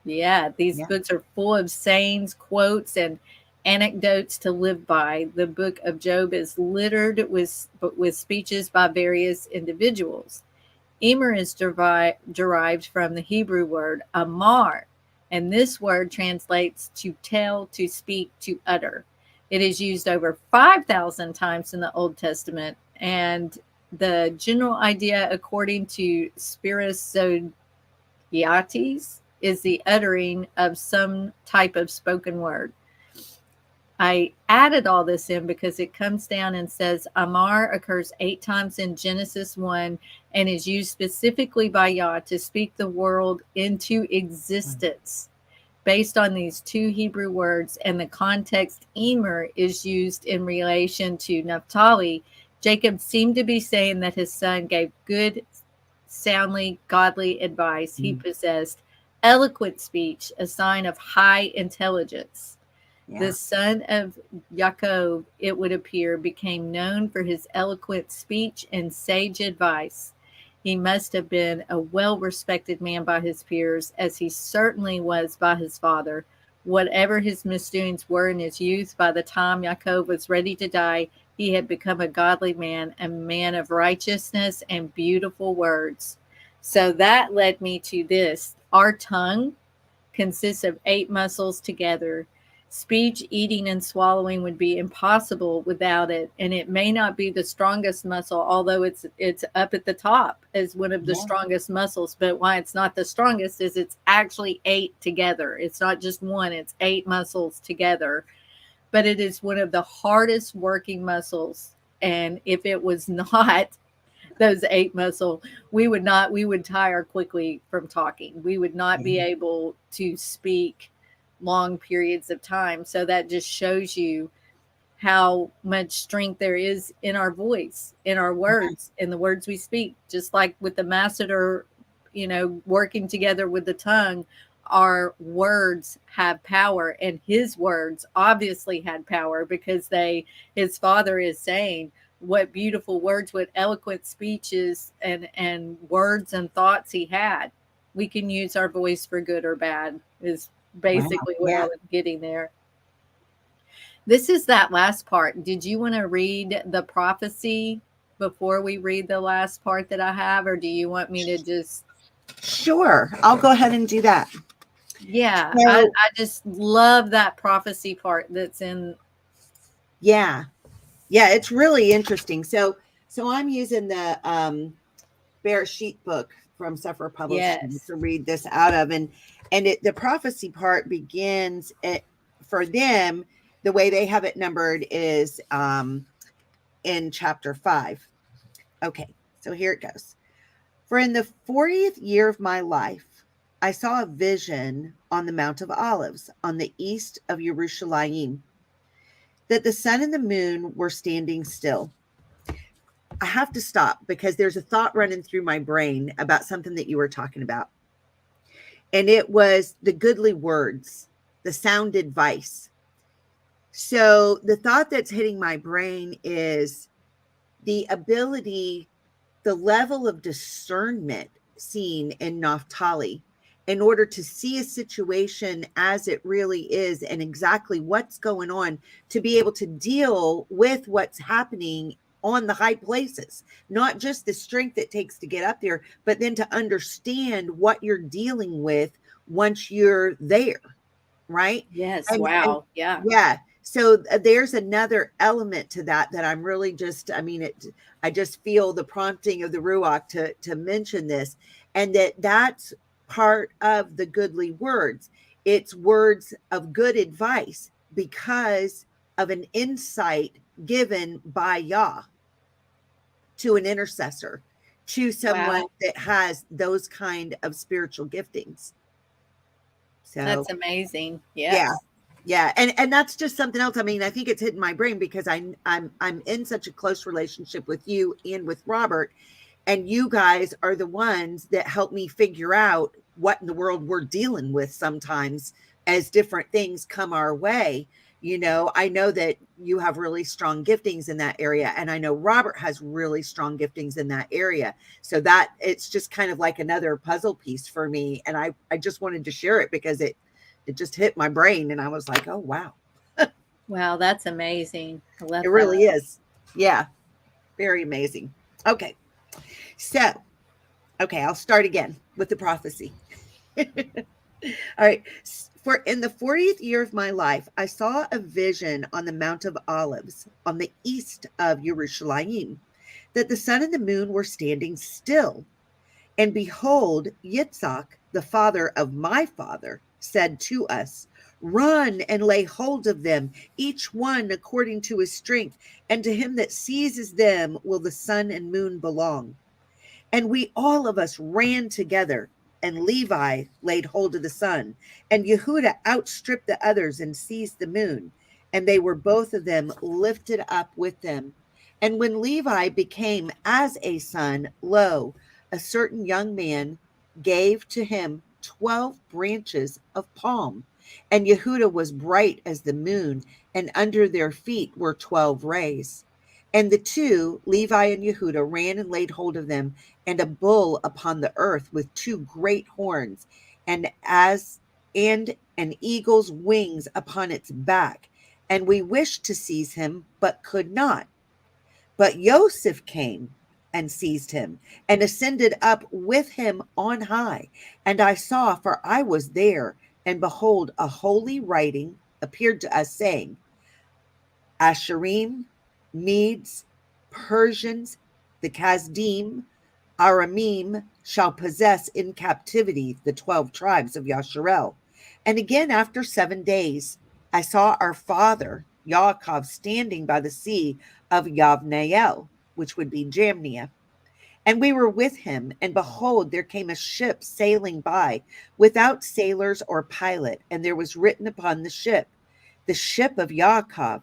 These books are full of sayings, quotes, and anecdotes to live by. The book of Job is littered with speeches by various individuals. Emer is derived from the Hebrew word amar, and this word translates to tell, to speak, to utter. It is used over 5,000 times in the Old Testament, and the general idea, according to Spirosodiates, is the uttering of some type of spoken word. I added all this in because it comes down and says Amar occurs 8 times in Genesis 1 and is used specifically by Yah to speak the world into existence. Based on these 2 Hebrew words and the context Emer is used in relation to Naphtali, Jacob seemed to be saying that his son gave good, soundly, godly advice. He possessed eloquent speech, a sign of high intelligence. The son of Yaakov, it would appear, became known for his eloquent speech and sage advice. He must have been a well-respected man by his peers, as he certainly was by his father. Whatever his misdoings were in his youth, by the time Yaakov was ready to die, he had become a godly man, a man of righteousness and beautiful words. So that led me to this. Our tongue consists of 8 muscles together. Speech, eating, and swallowing would be impossible without it, and it may not be the strongest muscle, although it's up at the top as one of the strongest muscles. But why it's not the strongest is it's actually 8 together. It's not just one; it's 8 muscles together. But it is one of the hardest working muscles, and if it was not those 8 muscle, we would tire quickly from talking. We would not be able to speak long periods of time. So that just shows you how much strength there is in our voice, in our words, in the words we speak. Just like with the masseter, working together with the tongue, our words have power, and his words obviously had power because his father is saying what beautiful words, what eloquent speeches and words and thoughts he had. We can use our voice for good or bad is basically what I was getting there. This is that last part. Did you want to read the prophecy before we read the last part that I have, or do you want me to just... Sure, I'll go ahead and do that. Yeah, so, I just love that prophecy part that's in... Yeah, it's really interesting. So I'm using the Bear Sheet book from Sefer Publishing to read this out of, and the prophecy part begins for them. The way they have it numbered is in chapter 5. Okay, so here it goes. For in the 40th year of my life, I saw a vision on the Mount of Olives on the east of Jerusalem, that the sun and the moon were standing still. I have to stop because there's a thought running through my brain about something that you were talking about. And it was the goodly words, the sound advice. So the thought that's hitting my brain is the ability, the level of discernment seen in Naphtali in order to see a situation as it really is and exactly what's going on, to be able to deal with what's happening on the high places, not just the strength it takes to get up there, but then to understand what you're dealing with once you're there, right? Yes. And Wow. Yeah. yeah, so there's another element to that I'm really just, I just feel the prompting of the Ruach to mention this, and that's part of the goodly words. It's words of good advice because of an insight given by Yah to an intercessor, to someone Wow. that has those kind of spiritual giftings. So That's amazing. yeah. Yes. Yeah. And that's just something else. I mean, I think it's hit my brain because I'm in such a close relationship with you and with Robert, and you guys are the ones that help me figure out what in the world we're dealing with sometimes as different things come our way. I know that you have really strong giftings in that area, and I know Robert has really strong giftings in that area. So that it's just kind of like another puzzle piece for me. And I just wanted to share it because it just hit my brain, and I was like, oh, wow. Wow. That's amazing. I love It that. really is. Yeah. Very amazing. Okay. So, I'll start again with the prophecy. All right. For in the 40th year of my life, I saw a vision on the Mount of Olives on the east of Jerusalem, that the sun and the moon were standing still. And behold, Yitzhak, the father of my father, said to us, run and lay hold of them, each one according to his strength, and to him that seizes them will the sun and moon belong. And we all of us ran together, and Levi laid hold of the sun, and Yehudah outstripped the others and seized the moon, and they were both of them lifted up with them. And when Levi became as a son, lo, a certain young man gave to him 12 branches of palm, and Yehudah was bright as the moon, and under their feet were 12 rays. And the two, Levi and Yehudah, ran and laid hold of them, and a bull upon the earth with two great horns, and an eagle's wings upon its back. And we wished to seize him, but could not. But Joseph came and seized him, and ascended up with him on high. And I saw, for I was there, and behold, a holy writing appeared to us, saying, Asherim, Medes, Persians, the Kasdim, Aramim shall possess in captivity the 12 tribes of Yasharel. And again, after 7 days, I saw our father, Yaakov, standing by the sea of Yavneel, which would be Jamnia. And we were with him, and behold, there came a ship sailing by, without sailors or pilot, and there was written upon the ship of Yaakov.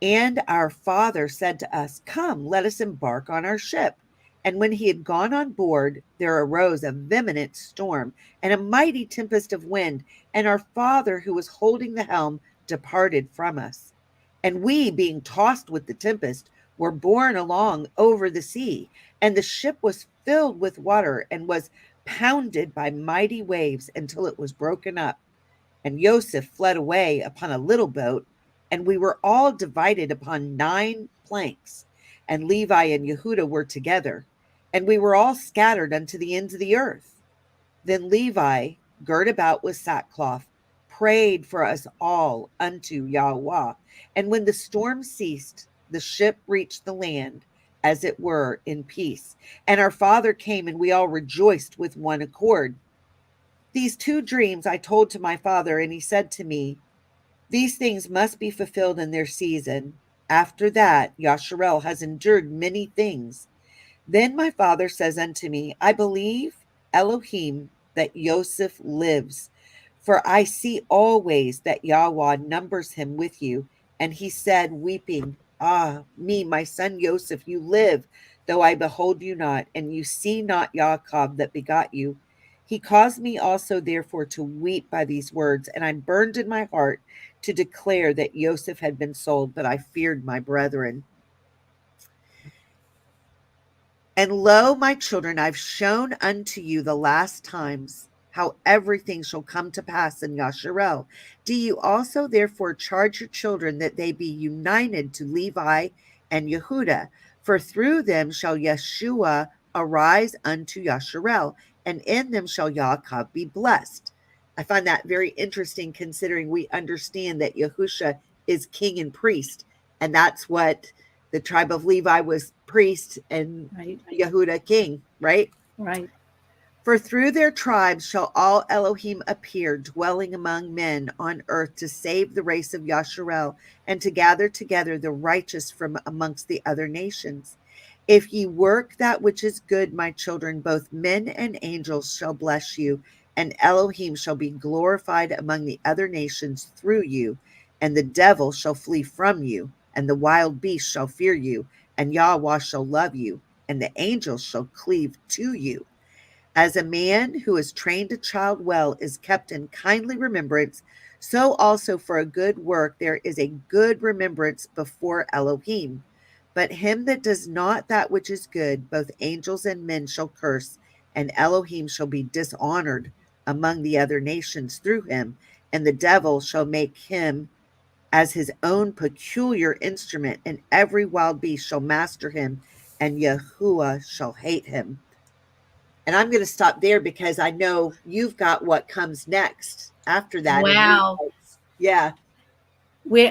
And our father said to us, come, let us embark on our ship. And when he had gone on board, there arose a vehement storm and a mighty tempest of wind, and our father, who was holding the helm, departed from us. And we, being tossed with the tempest, were borne along over the sea, and the ship was filled with water and was pounded by mighty waves until it was broken up. And Joseph fled away upon a little boat, and we were all divided upon 9 planks, and Levi and Yehudah were together, and we were all scattered unto the ends of the earth. Then Levi, girt about with sackcloth, prayed for us all unto yahuah. And when the storm ceased, the ship reached the land, as it were, in peace. And our father came, and we all rejoiced with one accord. These 2 dreams I told to my father, and he said to me, these things must be fulfilled in their season. After that, Yasharel has endured many things. Then my father says unto me, I believe, Elohim, that Joseph lives. For I see always that yahuah numbers him with you. And he said, weeping, Ah, me, my son Joseph, you live, though I behold you not, and you see not Yaakov that begot you. He caused me also, therefore, to weep by these words, and I burned in my heart to declare that Joseph had been sold, but I feared my brethren. And lo, my children, I've shown unto you the last times how everything shall come to pass in Yasharel. Do you also therefore charge your children that they be united to Levi and Yehudah? For through them shall Yeshua arise unto Yasharel, and in them shall Yaakov be blessed. I find that very interesting, considering we understand that Yahusha is king and priest, and that's what the tribe of Levi was priest and Right. Yehudah king, right? Right. For through their tribes shall all Elohim appear, dwelling among men on earth, to save the race of Yasharel, and to gather together the righteous from amongst the other nations. If ye work that which is good, my children, both men and angels shall bless you, and Elohim shall be glorified among the other nations through you, and the devil shall flee from you, and the wild beast shall fear you, and yahuah shall love you, and the angels shall cleave to you. As a man who has trained a child well is kept in kindly remembrance, so also for a good work there is a good remembrance before Elohim. But him that does not that which is good, both angels and men shall curse, and Elohim shall be dishonored among the other nations through him, and the devil shall make him as his own peculiar instrument, and every wild beast shall master him, and yahuah shall hate him. And I'm going to stop there because I know you've got what comes next after that. Wow. Yeah. We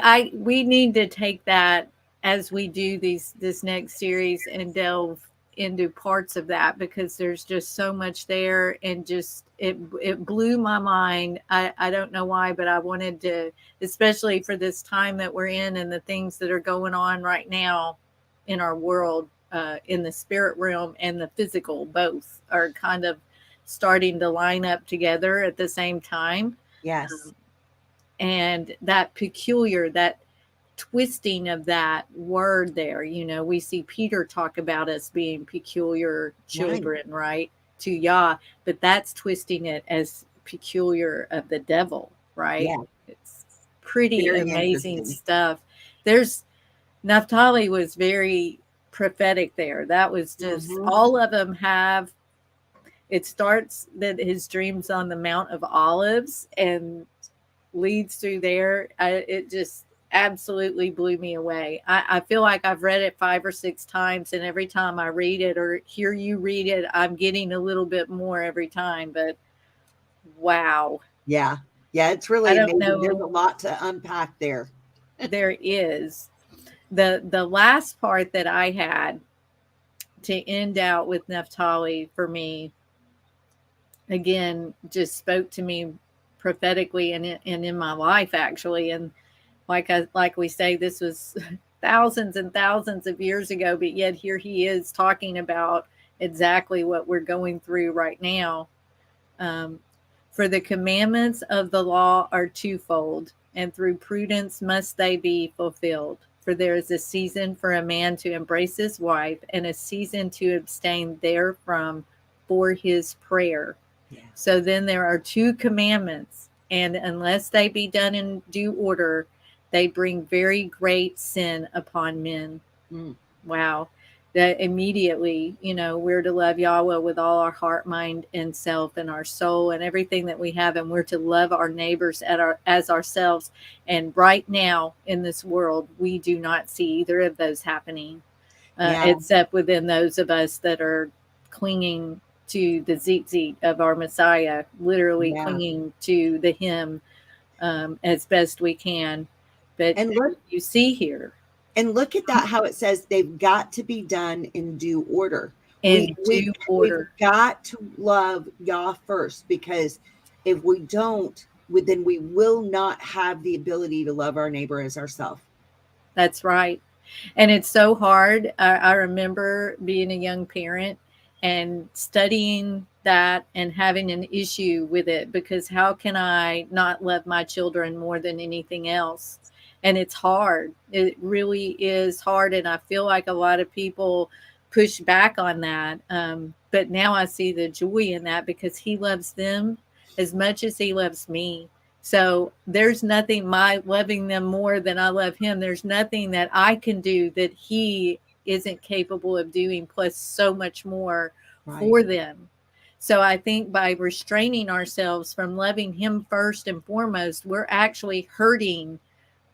need to take that as we do this next series and delve into parts of that, because there's just so much there, and just it blew my mind. I don't know why, but I wanted to, especially for this time that we're in and the things that are going on right now in our world, in the spirit realm and the physical, both are kind of starting to line up together at the same time. Yes. And that peculiar, that twisting of that word there, we see Peter talk about us being peculiar children, right, to Yah, but that's twisting it as peculiar of the devil, right? Yeah. It's pretty Very amazing interesting. stuff. There's Naphtali was very prophetic there. That was just all of them have. It starts that his dreams on the Mount of Olives and leads through there. It just absolutely blew me away. I feel like I've read it 5 or 6 times, and every time I read it or hear you read it, I'm getting a little bit more every time. But wow. Yeah. Yeah. It's really I don't amazing. There's know. a lot to unpack there. There is. The last part that I had to end out with Naphtali, for me, again, just spoke to me prophetically and in my life, actually. And like we say, this was thousands and thousands of years ago, but yet here he is talking about exactly what we're going through right now. For the commandments of the law are twofold, and through prudence must they be fulfilled. For there is a season for a man to embrace his wife, and a season to abstain therefrom for his prayer. Yeah. So then there are 2 commandments, and unless they be done in due order, they bring very great sin upon men. Wow. That immediately, we're to love Yahweh with all our heart, mind, and self, and our soul, and everything that we have, and we're to love our neighbors as ourselves. And right now in this world, we do not see either of those happening, except within those of us that are clinging to the tzitzit of our Messiah, literally clinging to the hymn as best we can. But and look, you see here. And look at that, how it says they've got to be done in due order. Due order. We've got to love Yah first, because if we don't, then we will not have the ability to love our neighbor as ourselves. That's right. And it's so hard. I remember being a young parent and studying that and having an issue with it, because how can I not love my children more than anything else? And it's hard. It really is hard. And I feel like a lot of people push back on that. But now I see the joy in that, because he loves them as much as he loves me. So there's nothing, my loving them more than I love him, there's nothing that I can do that he isn't capable of doing, plus so much more Right. for them. So I think by restraining ourselves from loving him first and foremost, we're actually hurting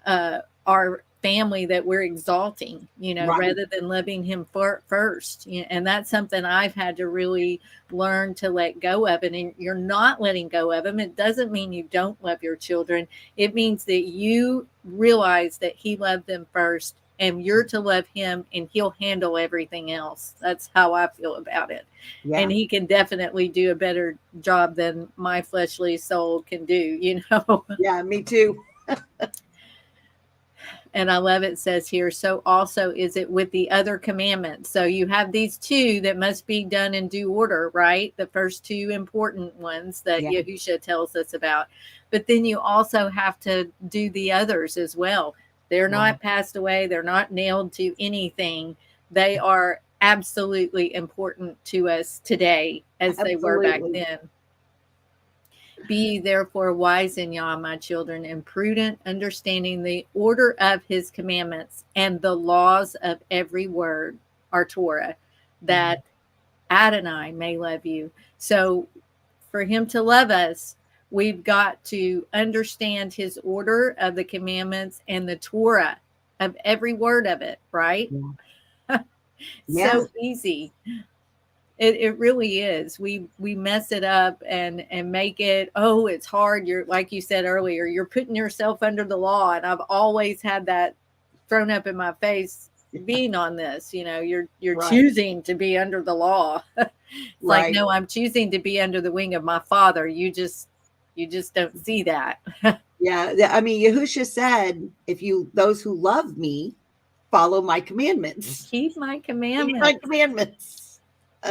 our family that we're exalting, Right. rather than loving him first. And that's something I've had to really learn to let go of. And you're not letting go of him. It doesn't mean you don't love your children. It means that you realize that he loved them first, and you're to love him, and he'll handle everything else. That's how I feel about it. Yeah. And he can definitely do a better job than my fleshly soul can do. Yeah, me too. And I love it says here, so also is it with the other commandments. So you have these two that must be done in due order, right? The first two important ones that Yeah. Yahusha tells us about. But then you also have to do the others as well. They're not passed away. They're not nailed to anything. They are absolutely important to us today as they were back Absolutely. then. Be ye therefore wise in Yah, my children, and prudent, understanding the order of his commandments and the laws of every word, our Torah, that Adonai may love you. So for him to love us, we've got to understand his order of the commandments and the Torah of every word of it, right? Yeah. So easy. It really is. We mess it up and make it, oh, it's hard. You're, like you said earlier, you're putting yourself under the law. And I've always had that thrown up in my face being on this. You're Right. choosing to be under the law. It's like, Right. no, I'm choosing to be under the wing of my Father. You just don't see that. Yeah. I mean, Yahusha said, if those who love me, follow my commandments. Keep my Keep my commandments. commandments.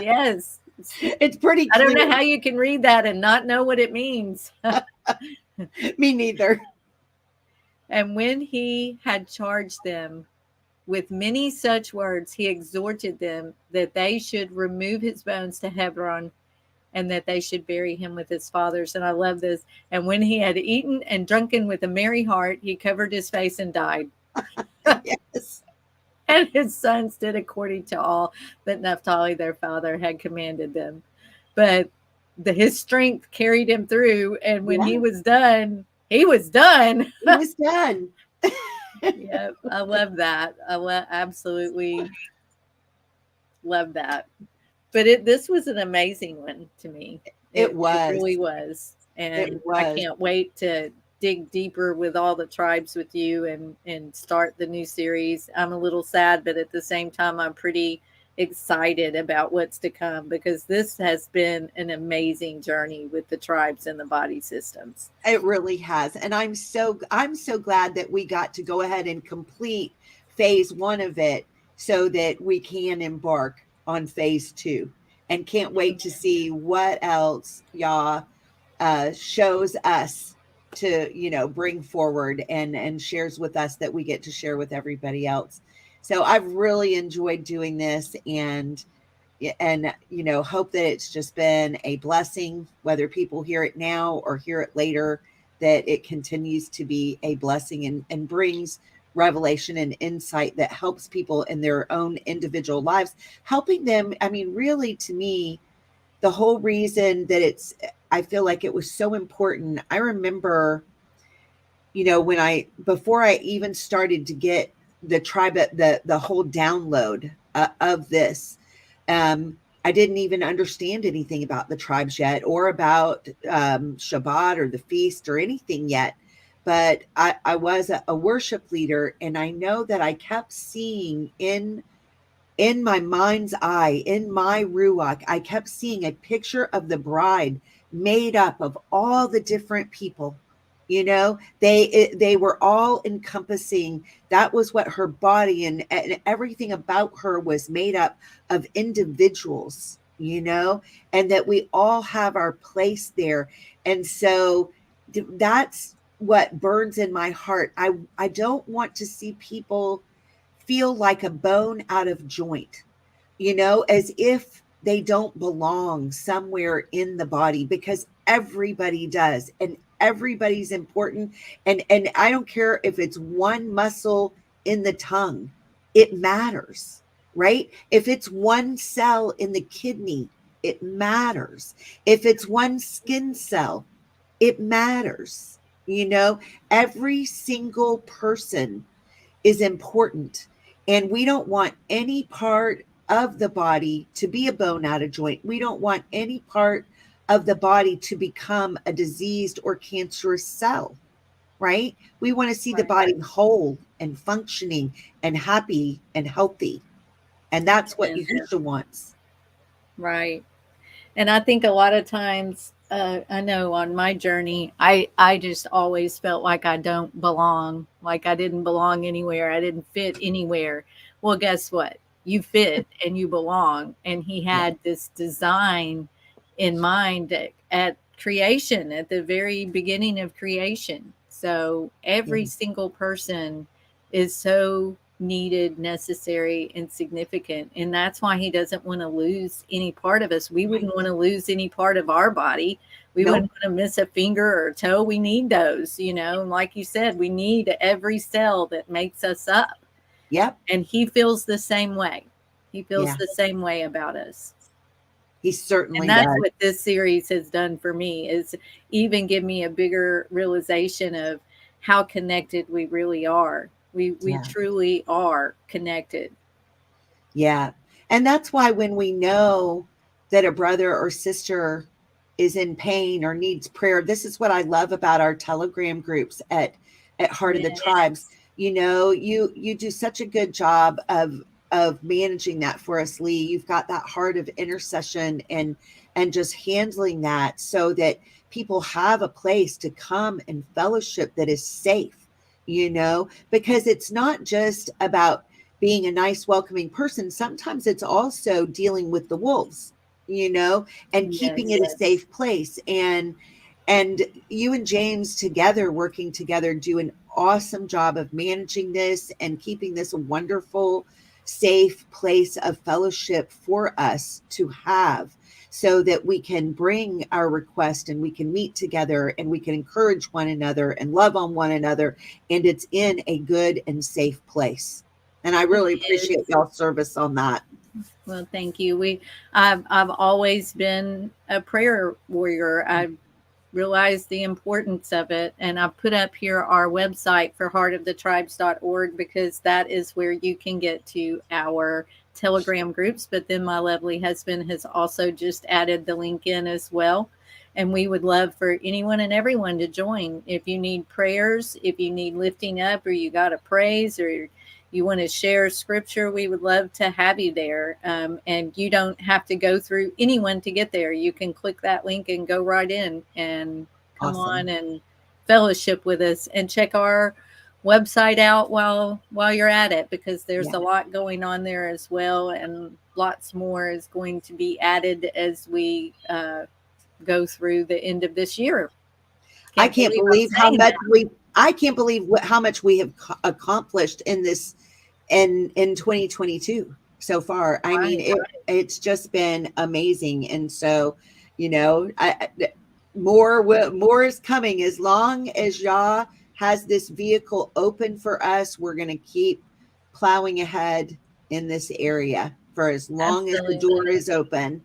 Yes. It's pretty I clear. don't know how you can read that and not know what it means. Me neither. And when he had charged them with many such words, he exhorted them that they should remove his bones to Hebron, and that they should bury him with his fathers. And I love this. And when he had eaten and drunken with a merry heart, he covered his face and died. Yes. And his sons did according to all that Naphtali their father had commanded them. But his strength carried him through. And when he was done, he was done. He was done. Yeah, I love that. Absolutely love that. But this was an amazing one to me. It was. It really was. And I can't wait to dig deeper with all the tribes with you and start the new series. I'm a little sad, but at the same time, I'm pretty excited about what's to come, because this has been an amazing journey with the tribes and the body systems. It really has. And I'm so glad that we got to go ahead and complete phase 1 of it, so that we can embark on phase 2, and can't wait to see what else Yah shows us to bring forward and shares with us, that we get to share with everybody else. So I've really enjoyed doing this, and hope that it's just been a blessing, whether people hear it now or hear it later, that it continues to be a blessing and brings revelation and insight that helps people in their own individual lives, helping them. I mean, really, to me, the whole reason that I feel like it was so important. I remember, before I even started to get the tribe, the whole download of this, I didn't even understand anything about the tribes yet, or about Shabbat or the feast or anything yet. But I was a worship leader, and I know that I kept seeing in my mind's eye, in my ruach, I kept seeing a picture of the bride made up of all the different people. You know, they were all encompassing. That was what her body and everything about her was made up of individuals, you know, and that we all have our place there. And so that's what burns in my heart. I don't want to see people feel like a bone out of joint, you know, as if they don't belong somewhere in the body, because everybody does, and everybody's important. And I don't care if it's one muscle in the tongue, it matters, right? If it's one cell in the kidney, it matters. If it's one skin cell, it matters. You know, every single person is important. And we don't want any part of the body to be a bone out of joint. We don't want any part of the body to become a diseased or cancerous cell, right? We want to see the body whole and functioning and happy and healthy. And that's what yahusha wants. Right. And I think a lot of times, I know on my journey, I just always felt like I don't belong, like I didn't belong anywhere. I didn't fit anywhere. Well, guess what? You fit and you belong. And he had this design in mind at creation, at the very beginning of creation. So every single person is so needed, necessary, and significant. And that's why he doesn't want to lose any part of us. We wouldn't want to lose any part of our body. We wouldn't want to miss a finger or a toe. We need those, you know, and like you said, we need every cell that makes us up. Yep. And he feels the same way. He feels the same way about us. He certainly and that's does. what this series has done for me, is even give me a bigger realization of how connected we really are. We truly are connected. Yeah. And that's why when we know that a brother or sister is in pain or needs prayer, this is what I love about our Telegram groups at Heart of the Tribes. You know, you do such a good job of managing that for us, Leigh. You've got that heart of intercession and just handling that so that people have a place to come and fellowship that is safe, you know, because it's not just about being a nice, welcoming person. Sometimes it's also dealing with the wolves, you know, and keeping it a safe place. And you and James together, working together, do an awesome job of managing this and keeping this a wonderful, safe place of fellowship for us to have, so that we can bring our request and we can meet together and we can encourage one another and love on one another. And it's in a good and safe place. And I really appreciate y'all's service on that. Well, thank you. I've always been a prayer warrior. I've realized the importance of it. And I've put up here our website for heartofthetribes.org, because that is where you can get to our Telegram groups. But then my lovely husband has also just added the link in as well. And we would love for anyone and everyone to join. If you need prayers, if you need lifting up, or you got a praise, or you want to share scripture, we would love to have you there. And you don't have to go through anyone to get there. You can click that link and go right in and come on and fellowship with us, and check our website out while you're at it, because there's a lot going on there as well. And lots more is going to be added as we go through the end of this year. I can't believe how much we have accomplished in this in 2022 so far. I mean, it's just been amazing. And so, you know, more is coming. As long as Yah has this vehicle open for us, we're going to keep plowing ahead in this area for as long as the door is open.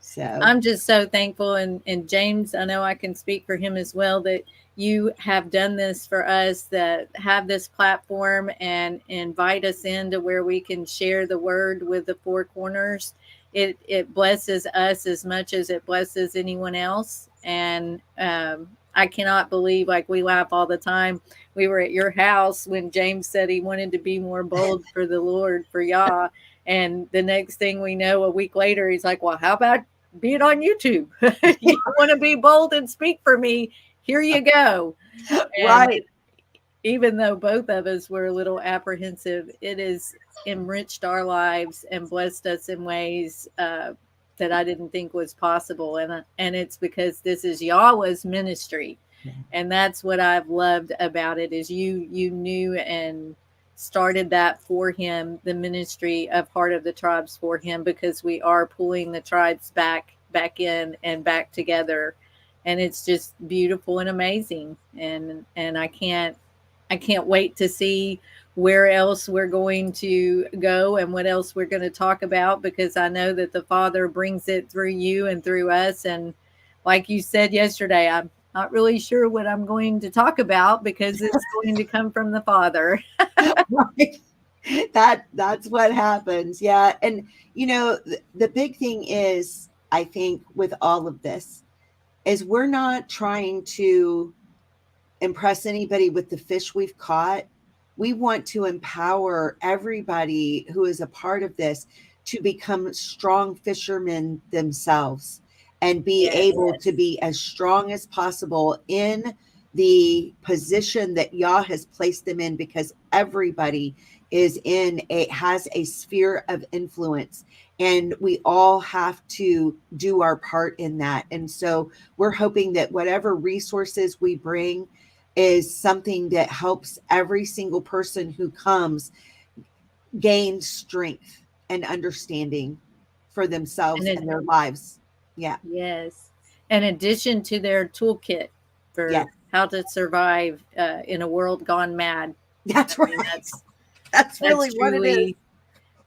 So I'm just so thankful. And James, I know I can speak for him as well, that you have done this for us, that have this platform and invite us into where we can share the word with the four corners. It blesses us as much as it blesses anyone else. And I cannot believe, like, we laugh all the time. We were at your house when James said he wanted to be more bold for the Lord, for Yah. And the next thing we know, a week later, he's like, well, how about be it on YouTube? You want to be bold and speak for me? here you go. And Right. even though both of us were a little apprehensive, it has enriched our lives and blessed us in ways that I didn't think was possible. And it's because this is Yahuah's ministry. And that's what I've loved about it is you knew and started that for him, the ministry of Heart of the Tribes for him, because we are pulling the tribes back in and back together. And it's just beautiful and amazing. And I can't wait to see where else we're going to go and what else we're going to talk about, because I know that the Father brings it through you and through us. And like you said yesterday, I'm not really sure what I'm going to talk about because it's going to come from the Father. Right. That's what happens. Yeah. And the big thing is, I think with all of this is we're not trying to impress anybody with the fish we've caught. We want to empower everybody who is a part of this to become strong fishermen themselves and be able to be as strong as possible in the position that Yah has placed them in, because everybody has a sphere of influence, and we all have to do our part in that. And so we're hoping that whatever resources we bring is something that helps every single person who comes gain strength and understanding for themselves and their lives. Yeah. Yes. In addition to their toolkit for how to survive in a world gone mad. That's right. That's really what it is.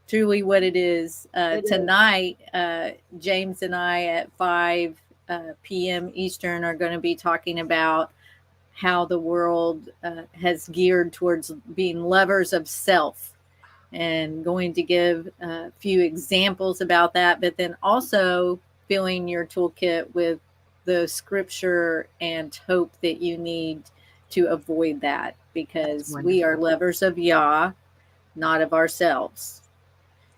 Truly what it is. Tonight, James and I at 5 p.m. Eastern are going to be talking about how the world has geared towards being lovers of self, and going to give a few examples about that, but then also filling your toolkit with the scripture and hope that you need to avoid that, because we are lovers of Yah, not of ourselves.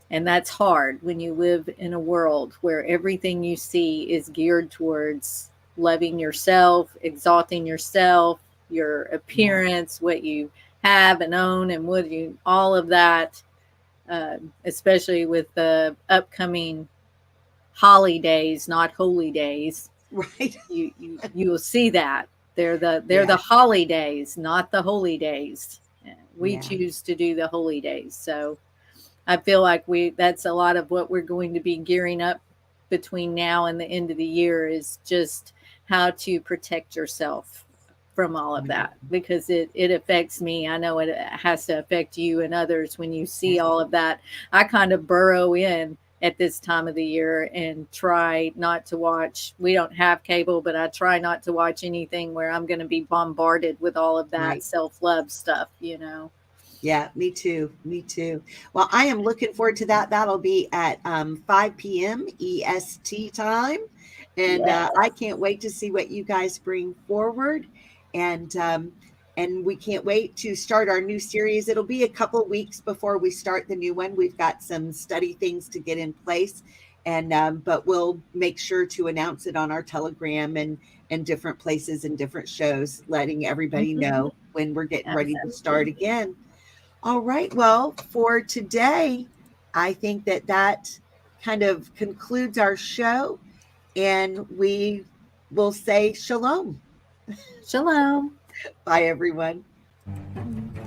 And that's hard when you live in a world where everything you see is geared towards loving yourself, exalting yourself, your appearance, what you have and own, and all of that, especially with the upcoming holidays, not holy days. Right. You will see that they're the holidays, not the holy days. We choose to do the holy days. So I feel like that's a lot of what we're going to be gearing up between now and the end of the year, is just how to protect yourself from all of that, because it affects me. I know it has to affect you and others when you see all of that. I kind of burrow in at this time of the year and try not to watch. We don't have cable, but I try not to watch anything where I'm going to be bombarded with all of that self-love stuff, Yeah, me too. Well, I am looking forward to that. That'll be at 5 p.m. EST time. And I can't wait to see what you guys bring forward. And we can't wait to start our new series. It'll be a couple weeks before we start the new one. We've got some study things to get in place, but we'll make sure to announce it on our Telegram and different places and different shows, letting everybody know when we're getting ready to start again. All right. Well, for today, I think that kind of concludes our show, and we will say shalom. Shalom. Bye, everyone.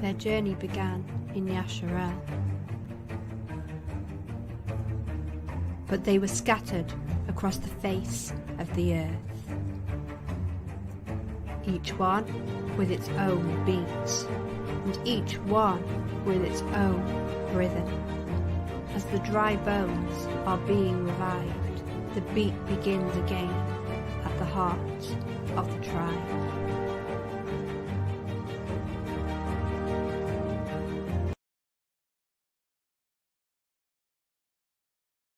Their journey began in Yasharel, but they were scattered across the face of the earth, each one with its own beat, and each one with its own rhythm. As the dry bones are being revived, the beat begins again at the heart of the tribe.